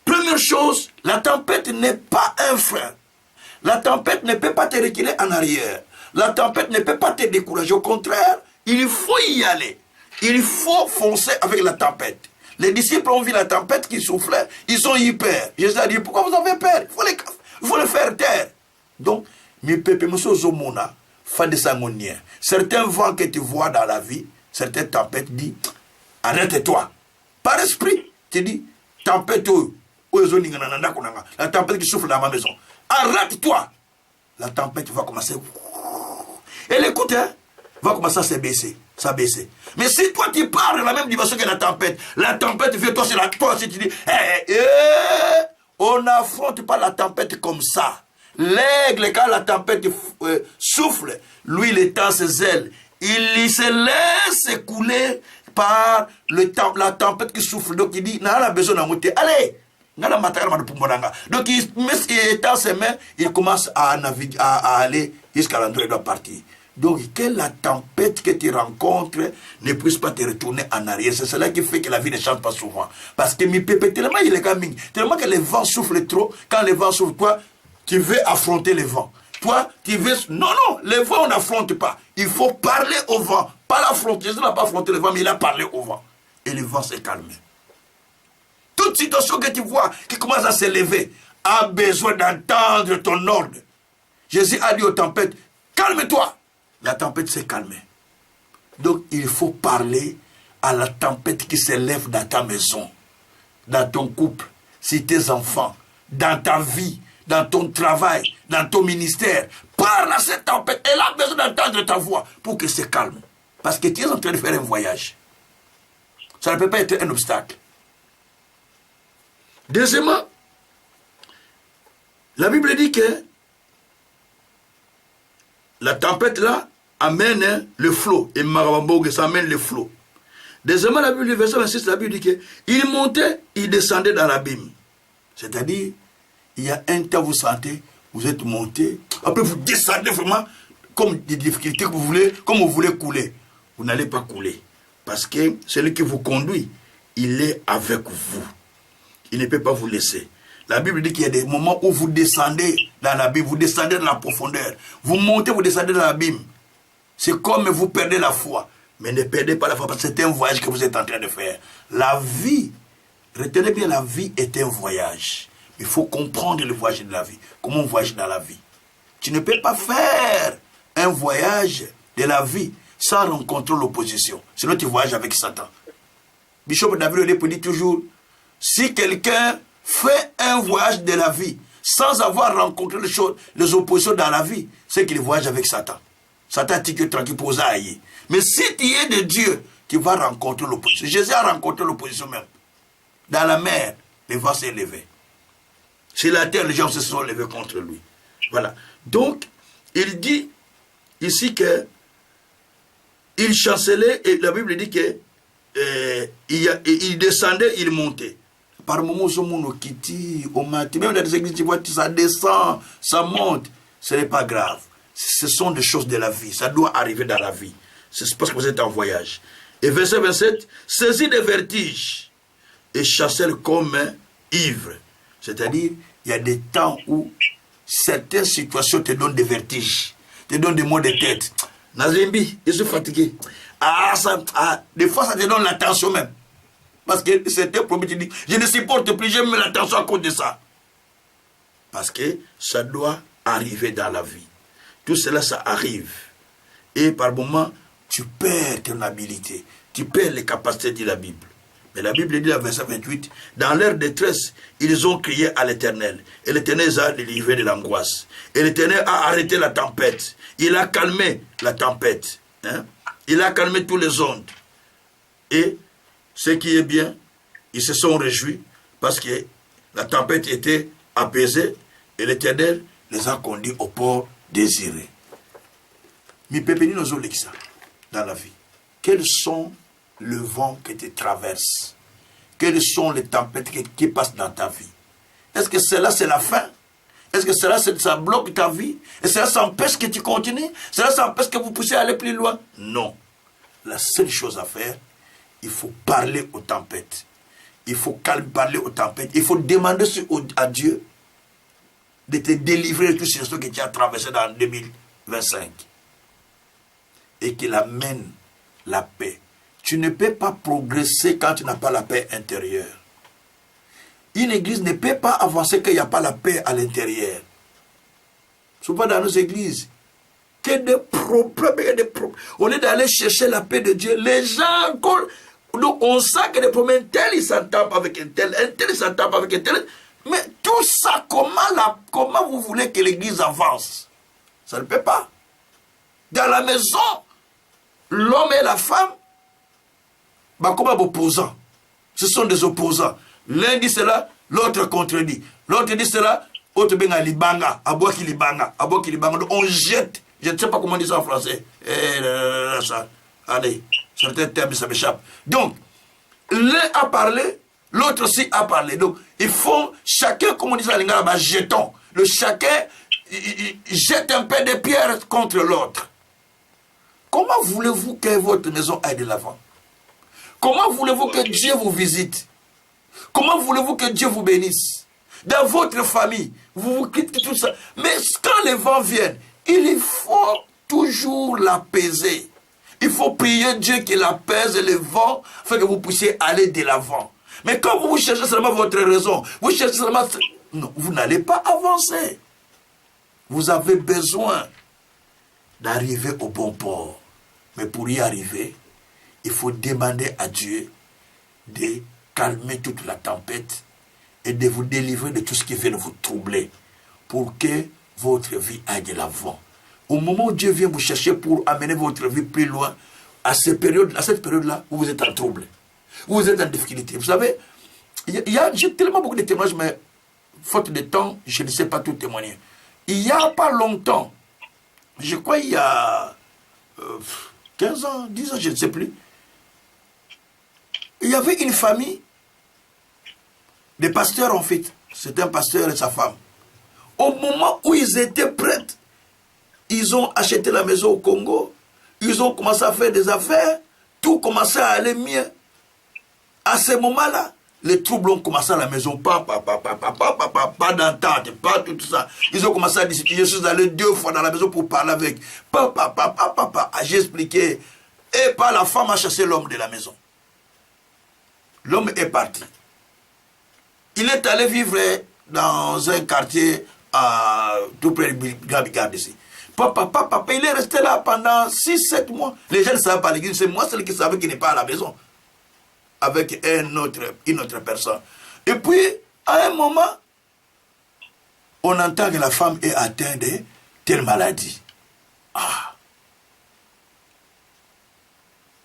Première chose, la tempête n'est pas un frein. La tempête ne peut pas te reculer en arrière. La tempête ne peut pas te décourager. Au contraire, il faut y aller. Il faut foncer avec la tempête. Les disciples ont vu la tempête qui soufflait. Ils sont hyper. Jésus a dit, pourquoi vous avez peur? Il faut le faire taire. Donc, certains vents que tu vois dans la vie, certaines tempêtes disent, arrête-toi. Par esprit, tu dis, tempête, la tempête qui souffle dans ma maison. Arrête-toi. La tempête va commencer. Et l'écoute, va commencer à se baisser. Mais si toi tu pars de la même dimension que la tempête vient, toi c'est la toi, si tu dis, on n'affronte pas la tempête comme ça. L'aigle, quand la tempête souffle, lui il étend ses ailes. Il se laisse couler par la tempête qui souffle. Donc il dit, n'a pas besoin d'en monter. Allez! Donc il étend ses mains, il commence à naviguer, à aller jusqu'à l'endroit où il doit partir. Donc, que la tempête que tu rencontres ne puisse pas te retourner en arrière. C'est cela qui fait que la vie ne change pas souvent. Parce que mi pépé, tellement il est gaming, tellement que les vents soufflent trop. Quand les vents soufflent, toi, tu veux affronter les vents. Toi, tu veux... Non, les vents, on n'affronte pas. Il faut parler au vent. Pas l'affronter. Jésus n'a pas affronté le vent, mais il a parlé au vent. Et le vent s'est calmé. Toute situation que tu vois qui commence à s'élever a besoin d'entendre ton ordre. Jésus a dit aux tempêtes, calme-toi. La tempête s'est calmée. Donc, il faut parler à la tempête qui s'élève dans ta maison, dans ton couple, si tes enfants, dans ta vie, dans ton travail, dans ton ministère. Parle à cette tempête. Elle a besoin d'entendre ta voix pour qu'elle se calme. Parce que tu es en train de faire un voyage. Ça ne peut pas être un obstacle. Deuxièmement, la Bible dit que la tempête là amène le flot. Et Marabambogue, ça amène le flot. Deuxièmement, la Bible, le verset 26, la Bible dit qu'il montait, il descendait dans l'abîme. C'est-à-dire, il y a un temps, vous sentez, vous êtes monté, après vous descendez vraiment comme des difficultés que vous voulez, comme vous voulez couler. Vous n'allez pas couler. Parce que celui qui vous conduit, il est avec vous. Il ne peut pas vous laisser. La Bible dit qu'il y a des moments où vous descendez dans l'abîme, vous descendez dans la profondeur. Vous montez, vous descendez dans l'abîme. C'est comme vous perdez la foi. Mais ne perdez pas la foi parce que c'est un voyage que vous êtes en train de faire. La vie, retenez bien, la vie est un voyage. Il faut comprendre le voyage de la vie. Comment on voyage dans la vie. Tu ne peux pas faire un voyage de la vie sans rencontrer l'opposition. Sinon tu voyages avec Satan. Bishop David Oyedepo dit toujours, si quelqu'un fait un voyage de la vie sans avoir rencontré les oppositions dans la vie, c'est qu'il voyage avec Satan. Satan dit que tranquille pour ça. Mais si tu es de Dieu, tu vas rencontrer l'opposition. Jésus a rencontré l'opposition même. Dans la mer, les vents s'est levé. Sur la terre, les gens se sont levés contre lui. Voilà. Donc, il dit ici que il chancelait, et la Bible dit que il descendait, il montait. Par moments, au matin, même dans les églises, tu vois, ça descend, ça monte. Ce n'est pas grave. Ce sont des choses de la vie. Ça doit arriver dans la vie. C'est parce que vous êtes en voyage. Et verset 27, saisis des vertiges et chassez comme ivre. C'est-à-dire, il y a des temps où certaines situations te donnent des vertiges, te donnent des maux de tête. Nazimbi, je suis fatigué. Des fois, ça te donne la tension même. Parce que c'était un problème, tu dis, je ne supporte plus, j'aime la tension à cause de ça. Parce que ça doit arriver dans la vie. Tout cela, ça arrive. Et par moments, tu perds ton habilité. Tu perds les capacités de la Bible. Mais la Bible dit dans verset 28, dans leur détresse, ils ont crié à l'Éternel. Et l'Éternel les a délivrés de l'angoisse. Et l'Éternel a arrêté la tempête. Il a calmé la tempête. Hein? Il a calmé tous les ondes. Et ce qui est bien, ils se sont réjouis parce que la tempête était apaisée et l'Éternel les a conduits au port désiré. Mi pepeni nos olekisa dans la vie. Quelles sont le vent qui te traverse? Quelles sont les tempêtes qui passent dans ta vie? Est-ce que cela, c'est la fin? Est-ce que cela, ça bloque ta vie? Et cela, ça empêche que tu continues? Cela, ça empêche que vous puissiez aller plus loin? Non. La seule chose à faire, il faut parler aux tempêtes. Il faut parler aux tempêtes. Il faut demander à Dieu de te délivrer de tout ce que tu as traversé dans 2025. Et qu'il amène la paix. Tu ne peux pas progresser quand tu n'as pas la paix intérieure. Une église ne peut pas avancer quand il n'y a pas la paix à l'intérieur. Souvent dans nos églises, qu'il y a des problèmes, Au lieu d'aller chercher la paix de Dieu, les gens encore, on sent que des problèmes, tel il s'entend avec un tel il s'entend avec un tel. Mais tout ça, comment vous voulez que l'église avance? Ça ne peut pas. Dans la maison, l'homme et la femme, comme opposants. Ce sont des opposants. L'un dit cela, l'autre contredit. L'autre dit cela, l'autre benga libanga, aboki libanga. Donc on jette. Je ne sais pas comment on dit ça en français. Allez, certains termes, ça m'échappe. Donc, l'un a parlé, l'autre aussi a parlé. Donc, il faut, chacun, comme on dit ça, jetons. Chacun jette un peu de pierres contre l'autre. Comment voulez-vous que votre maison aille de l'avant? Comment voulez-vous que Dieu vous visite? Comment voulez-vous que Dieu vous bénisse? Dans votre famille, vous vous quittez tout ça. Mais quand les vents viennent, il faut toujours l'apaiser. Il faut prier Dieu qu'il apaise les vents afin que vous puissiez aller de l'avant. Mais quand vous cherchez seulement votre raison, vous cherchez seulement... Non, vous n'allez pas avancer. Vous avez besoin d'arriver au bon port. Mais pour y arriver, il faut demander à Dieu de calmer toute la tempête et de vous délivrer de tout ce qui vient vous troubler pour que votre vie aille de l'avant. Au moment où Dieu vient vous chercher pour amener votre vie plus loin, à cette période-là, vous êtes en trouble. Vous êtes en difficulté. Vous savez, j'ai tellement beaucoup de témoignages, mais faute de temps, je ne sais pas tout témoigner. Il n'y a pas longtemps, je crois il y a 15 ans, 10 ans, je ne sais plus, il y avait une famille, des pasteurs en fait, c'était un pasteur et sa femme. Au moment où ils étaient prêts, ils ont acheté la maison au Congo, ils ont commencé à faire des affaires, tout commençait à aller mieux. À ce moment-là, les troubles ont commencé à la maison, pas d'entente, pas tout ça. Ils ont commencé à discuter, je suis allé 2 fois dans la maison pour parler avec. J'ai expliqué. Et pas la femme a chassé l'homme de la maison. L'homme est parti. Il est allé vivre dans un quartier tout près de Gabigarde ici. Papa, il est resté là pendant 6-7 mois. Les gens ne savaient pas l'église. C'est moi celui qui savait qu'il n'est pas à la maison. Avec une autre personne. Et puis, à un moment, on entend que la femme est atteinte de telle maladie. Ah.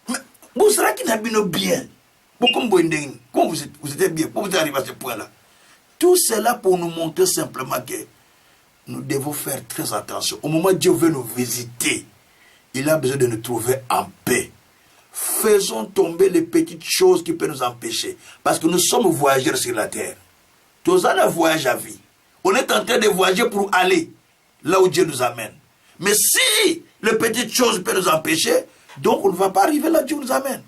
Mais vous serez qui n'a bien. Comme vous êtes bien, pour vous arriver à ce point-là. Tout cela pour nous montrer simplement que nous devons faire très attention. Au moment où Dieu veut nous visiter, il a besoin de nous trouver en paix. Faisons tomber les petites choses qui peuvent nous empêcher. Parce que nous sommes voyageurs sur la terre. Tous en voyage à vie. On est en train de voyager pour aller là où Dieu nous amène. Mais si les petites choses peuvent nous empêcher, donc on ne va pas arriver là où Dieu nous amène.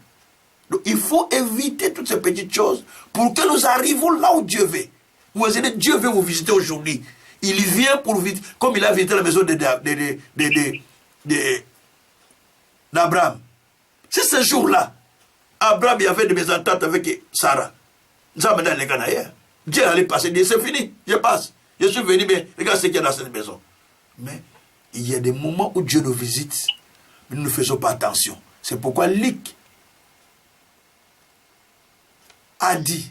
Donc il faut éviter toutes ces petites choses pour que nous arrivions là où Dieu veut. Vous voyez, Dieu veut vous visiter aujourd'hui. Il vient pour visiter, comme il a visité la maison d'Abraham. C'est ce jour-là, Abraham il avait des mésententes avec Sarah. Dieu allait passer, dit c'est fini, je passe. Je suis venu, mais regarde ce qu'il y a dans cette maison. Mais il y a des moments où Dieu nous visite, mais nous ne faisons pas attention. C'est pourquoi Luc a dit,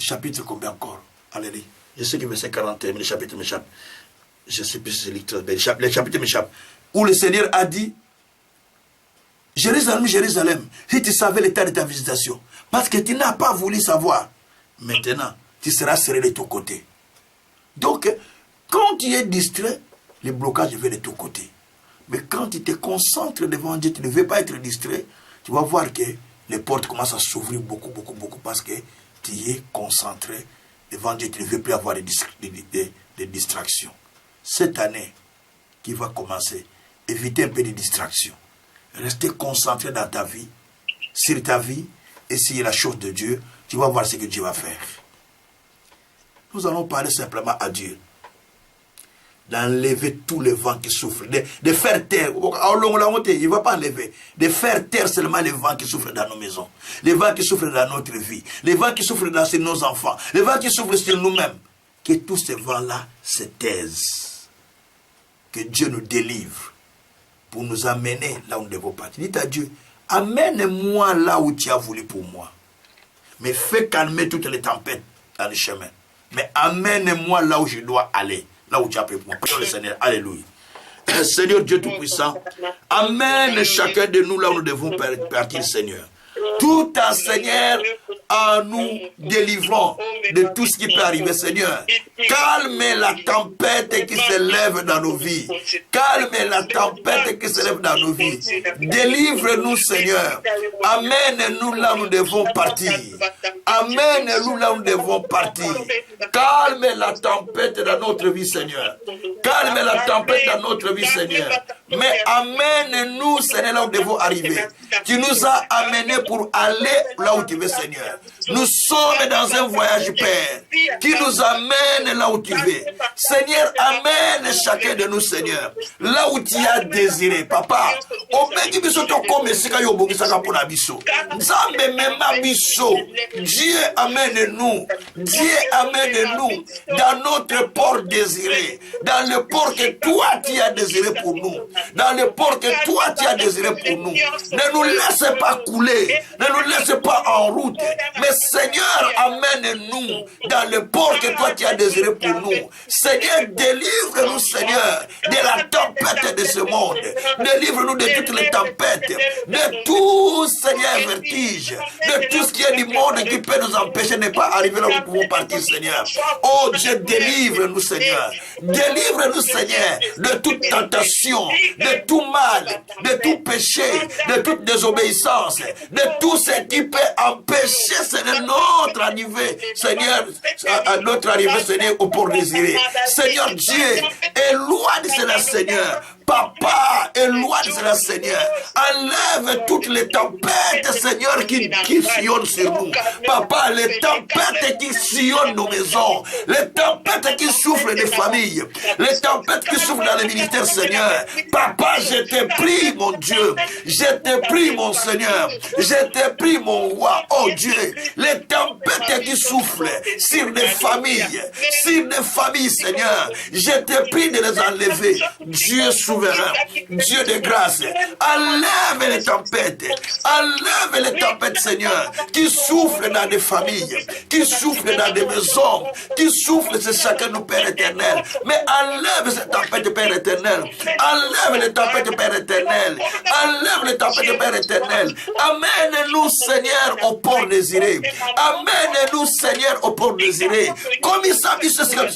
chapitre combien encore? Allez, je sais que verset 41, mais le chapitre m'échappe. Je ne sais plus si c'est Luc 13, mais le chapitre m'échappe. Où le Seigneur a dit, Jérusalem, Jérusalem, si tu savais l'état de ta visitation, parce que tu n'as pas voulu savoir, maintenant, tu seras serré de tous côtés. Donc, quand tu es distrait, le blocage vient de tous côtés. Mais quand tu te concentres devant Dieu, tu ne veux pas être distrait, tu vas voir que les portes commencent à s'ouvrir beaucoup parce que tu es concentré devant Dieu, tu ne veux plus avoir des distractions. Cette année qui va commencer, évitez un peu de distractions. Restez concentré dans ta vie, sur ta vie et sur la chose de Dieu. Tu vas voir ce que Dieu va faire. Nous allons parler simplement à Dieu d'enlever tous les vents qui souffrent, de faire taire. Il ne va pas enlever, de faire taire seulement les vents qui souffrent dans nos maisons, les vents qui souffrent dans notre vie, les vents qui souffrent dans nos enfants, les vents qui souffrent sur nous-mêmes. Que tous ces vents-là se taisent. Que Dieu nous délivre pour nous amener là où nous devons partir. Dites à Dieu, amène-moi là où tu as voulu pour moi. Mais fais calmer toutes les tempêtes dans le chemin. Mais amène-moi là où je dois aller. Là où tu as pris pour moi. Prions le Seigneur. Alléluia. Seigneur Dieu Tout-Puissant, amène chacun de nous là où nous devons partir, Seigneur. Tout en Seigneur, en nous délivrant de tout ce qui peut arriver, Seigneur. Calme la tempête qui se lève dans nos vies. Calme la tempête qui se lève dans nos vies. Délivre-nous, Seigneur. Amène-nous là où nous devons partir. Amène-nous là où nous devons partir. Calme la tempête dans notre vie, Seigneur. Calme la tempête dans notre vie, Seigneur. Mais amène-nous, Seigneur, là où nous devons arriver. Tu nous as amenés pour aller là où tu veux, Seigneur. Nous sommes dans un voyage, Père, qui nous amène là où tu veux. Seigneur, amène chacun de nous, Seigneur, là où tu as désiré, Papa. Dieu amène-nous. Dieu amène-nous dans notre port désiré, dans le port que toi tu as désiré pour nous, dans le port que toi tu as désiré pour nous. Ne nous laisse pas couler, ne nous laisse pas en route, mais Seigneur, amène-nous dans le port que toi tu as désiré pour nous. Seigneur, délivre-nous, Seigneur, de la tempête de ce monde. Délivre-nous de toutes les tempêtes, de tout, Seigneur, vertige, de tout ce qui est du monde qui peut nous empêcher de ne pas arriver là où nous pouvons partir, Seigneur. Oh Dieu, délivre-nous, Seigneur. Délivre-nous, Seigneur, de toute tentation, de tout mal, de tout péché, de toute désobéissance, de tout ce qui peut empêcher, Seigneur, notre arrivée, Seigneur, notre arrivée, Seigneur, au port désiré. Seigneur Dieu, éloigne cela, Seigneur. Papa, éloigne cela, Seigneur. Enlève toutes les tempêtes, Seigneur, qui sillonnent sur nous. Papa, les tempêtes qui sillonnent nos maisons, les tempêtes qui souffrent des familles, les tempêtes qui souffrent dans les ministères, Seigneur. Papa, je te prie, mon Dieu. Je te prie, mon Seigneur. Je te prie, mon roi. Oh Dieu, les tempêtes qui souffrent sur des familles, Seigneur. Je te prie de les enlever. Dieu souverain, Dieu de grâce, enlève les tempêtes, Seigneur, qui souffrent dans des familles, qui souffrent dans des maisons, qui souffrent chez chacun de nous, Père éternel. Mais enlève ces tempêtes, Père éternel. Enlève les tempêtes, Père éternel. Enlève les tempêtes, Père éternel. Amène-nous, Seigneur, au port désiré. Amène-nous, Seigneur, au port désiré. Comme il s'habille ce Seigneur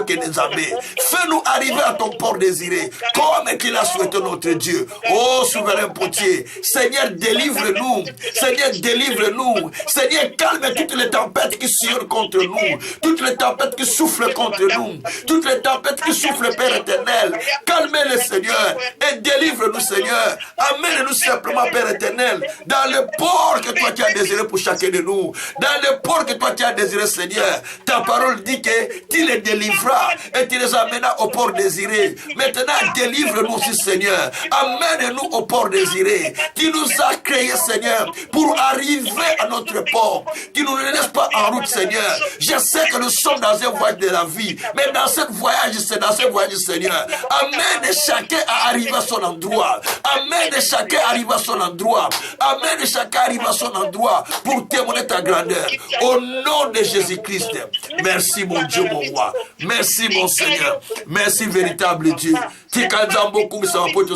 qui nous amène. Fais-nous arriver à ton port désiré. Comme qu'il a souhaité notre Dieu. Oh, souverain potier. Seigneur, délivre-nous. Seigneur, délivre-nous. Seigneur, calme toutes les tempêtes qui sillonnent contre nous. Toutes les tempêtes qui soufflent contre nous. Toutes les tempêtes qui soufflent, Père éternel. Calmez-les, Seigneur. Et délivre-nous, Seigneur. Amène-nous simplement, Père éternel, dans le port que toi tu as désiré pour chacun de nous. Dans le port que toi tu as désiré, Seigneur. Ta parole dit que tu les délivras et tu les amèneras au port désiré. Maintenant, délivre-nous aussi, Seigneur. Amène-nous au port désiré. Tu nous as créés, Seigneur, pour arriver à notre port. Tu ne nous laisses pas en route, Seigneur. Je sais que nous sommes dans un voyage de la vie, mais dans ce voyage, Seigneur, amène chacun à arriver à son endroit. Amène chacun à arriver à son endroit. Amène chacun à arriver à son endroit pour témoigner ta grandeur. Au nom de Jésus-Christ. Merci, mon Dieu, mon roi. Merci, mon Seigneur. Merci, véritable Dieu. Tikanzambo kumisama pocho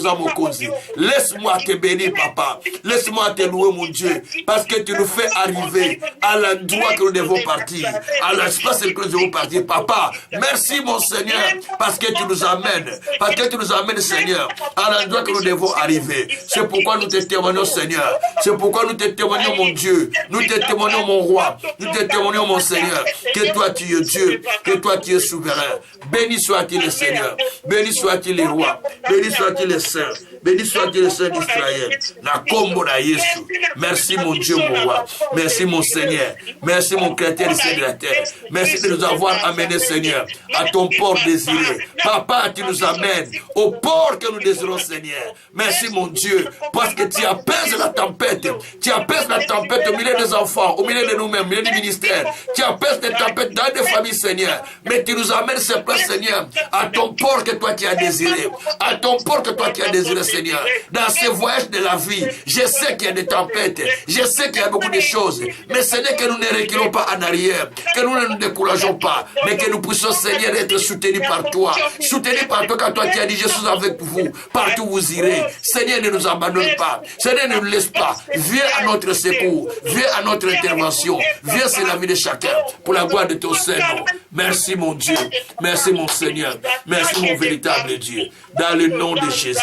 Laisse-moi te bénir, papa. Laisse-moi te louer, mon Dieu, parce que tu nous fais arriver à l'endroit que nous devons partir, à l'espace que nous devons partir. Papa, merci, mon Seigneur, parce que tu nous amènes, Seigneur, à l'endroit que nous devons arriver. C'est pourquoi nous te témoignons, Seigneur. C'est pourquoi nous te témoignons, mon Dieu. Nous te témoignons, mon roi. Nous te témoignons, mon Seigneur, que toi tu es Dieu, que toi tu es souverain. Béni soit-il le Seigneur. Béni soit-il les rois. Béni soit-il les saints. Béni soit-il le Saint d'Israël. Na kombo na Yesu. Merci, mon Dieu, mon roi. Merci, mon Seigneur. Merci, mon Créateur de la terre. Merci de nous avoir amenés, Seigneur, à ton port désiré. Papa, tu nous amènes au port que nous désirons, Seigneur. Merci, mon Dieu, parce que tu apaises la tempête. Tu apaises la tempête au milieu des enfants, au milieu de nous-mêmes, au milieu du ministère. Tu apaises les tempêtes dans des familles, Seigneur. Mais tu nous amènes, Seigneur, à ton port que toi tu as désiré. À ton port que toi tu as désiré, Seigneur. Dans ces voyages de la vie, je sais qu'il y a des tempêtes. Je sais qu'il y a beaucoup de choses. Mais ce n'est que nous ne reculons pas en arrière. Que nous ne nous décourageons pas. Mais que nous puissions, Seigneur, être soutenus par toi. Soutenus par toi quand toi tu as dit, je suis avec vous. Partout où vous irez. Seigneur, ne nous abandonne pas. Seigneur, ne nous laisse pas. Viens à notre secours. Viens à notre intervention. Viens sur la vie de chacun. Pour la gloire de ton Seigneur. Merci, mon Dieu. Merci, mon Seigneur. Merci, mon véritable Dieu. Dans le nom de Jésus.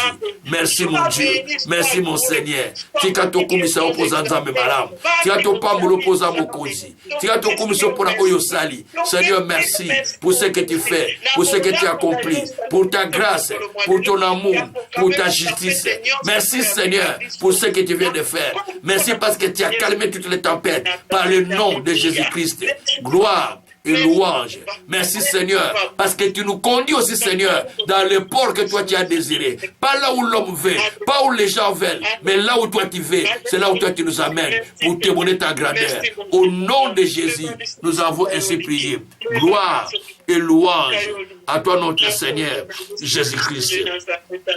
Merci, mon Dieu. Merci, mon Seigneur. Tika to kumisa opoza nzambe malamu. Tika to pambulo opoza mokonzi. Tika to kumisa opona oyo sali. Seigneur, merci pour ce que tu fais, pour ce que tu accomplis, pour ta grâce, pour ton amour, pour ta justice. Merci, Seigneur, pour ce que tu viens de faire. Merci parce que tu as calmé toutes les tempêtes par le nom de Jésus-Christ. Gloire et louange. Merci, Seigneur, parce que tu nous conduis aussi, Seigneur, dans le port que toi tu as désiré. Pas là où l'homme veut, pas où les gens veulent, mais là où toi tu veux. C'est là où toi tu nous amènes pour témoigner ta grandeur. Au nom de Jésus, nous avons ainsi prié. Gloire et louange à toi, notre Seigneur, Jésus-Christ.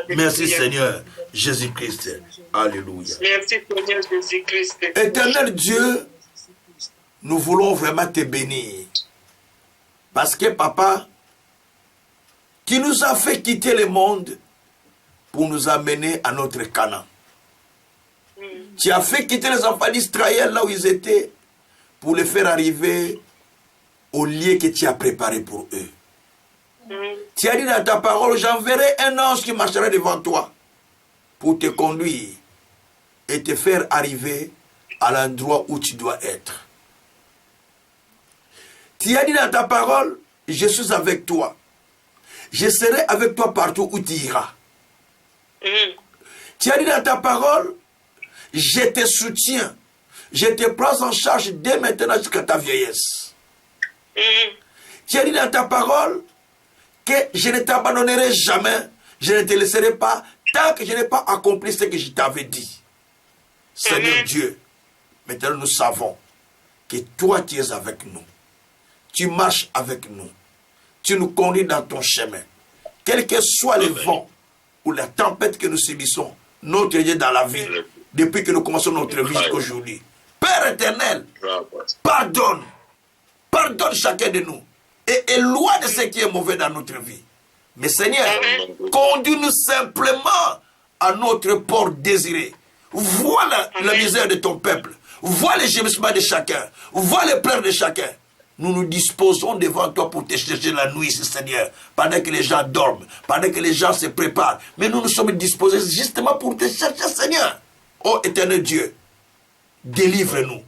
Merci, Seigneur, Jésus-Christ. Alléluia. Merci, Seigneur Jésus-Christ. Éternel Dieu, nous voulons vraiment te bénir. Parce que, papa, tu nous as fait quitter le monde pour nous amener à notre Canaan. Tu as fait quitter les enfants d'Israël là où ils étaient pour les faire arriver au lieu que tu as préparé pour eux. Tu as dit dans ta parole, j'enverrai un ange qui marchera devant toi pour te conduire et te faire arriver à l'endroit où tu dois être. Tu as dit dans ta parole, je suis avec toi. Je serai avec toi partout où tu iras. Tu as dit dans ta parole, je te soutiens. Je te prends en charge dès maintenant jusqu'à ta vieillesse. Tu as dit dans ta parole que je ne t'abandonnerai jamais. Je ne te laisserai pas tant que je n'ai pas accompli ce que je t'avais dit. Seigneur Dieu, maintenant nous savons que toi tu es avec nous. Tu marches avec nous. Tu nous conduis dans ton chemin. Quel que soit le vent ou la tempête que nous subissons, notre Dieu dans la vie, depuis que nous commençons notre vie jusqu'aujourd'hui. Père éternel, pardonne. Pardonne chacun de nous. Et éloigne de ce qui est mauvais dans notre vie. Mais Seigneur, conduis-nous simplement à notre port désiré. Vois la misère de ton peuple. Vois les gémissements de chacun. Vois les pleurs de chacun. Nous nous disposons devant toi pour te chercher la nuit, Seigneur, pendant que les gens dorment, pendant que les gens se préparent. Mais nous nous sommes disposés justement pour te chercher, Seigneur. Oh éternel Dieu, délivre-nous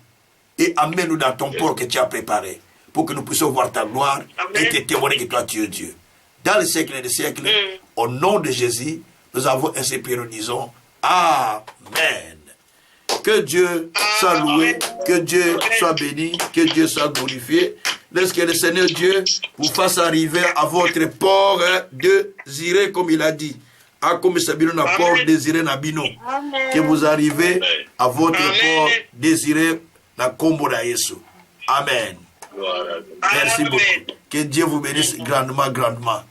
et amène-nous dans ton port que tu as préparé pour que nous puissions voir ta gloire et te témoigner que toi tu es Dieu. Dans les siècles et des siècles, au nom de Jésus, nous avons ainsi prié, nous disons Amen. Que Dieu soit loué, que Dieu soit béni, que Dieu soit glorifié. Laisse que le Seigneur Dieu vous fasse arriver à votre port désiré, comme il a dit. Comme Sabino n'a port désiré Nabino. Que vous arrivez à votre port désiré na kombo na Yesu. Amen. Merci beaucoup. Que Dieu vous bénisse grandement, grandement.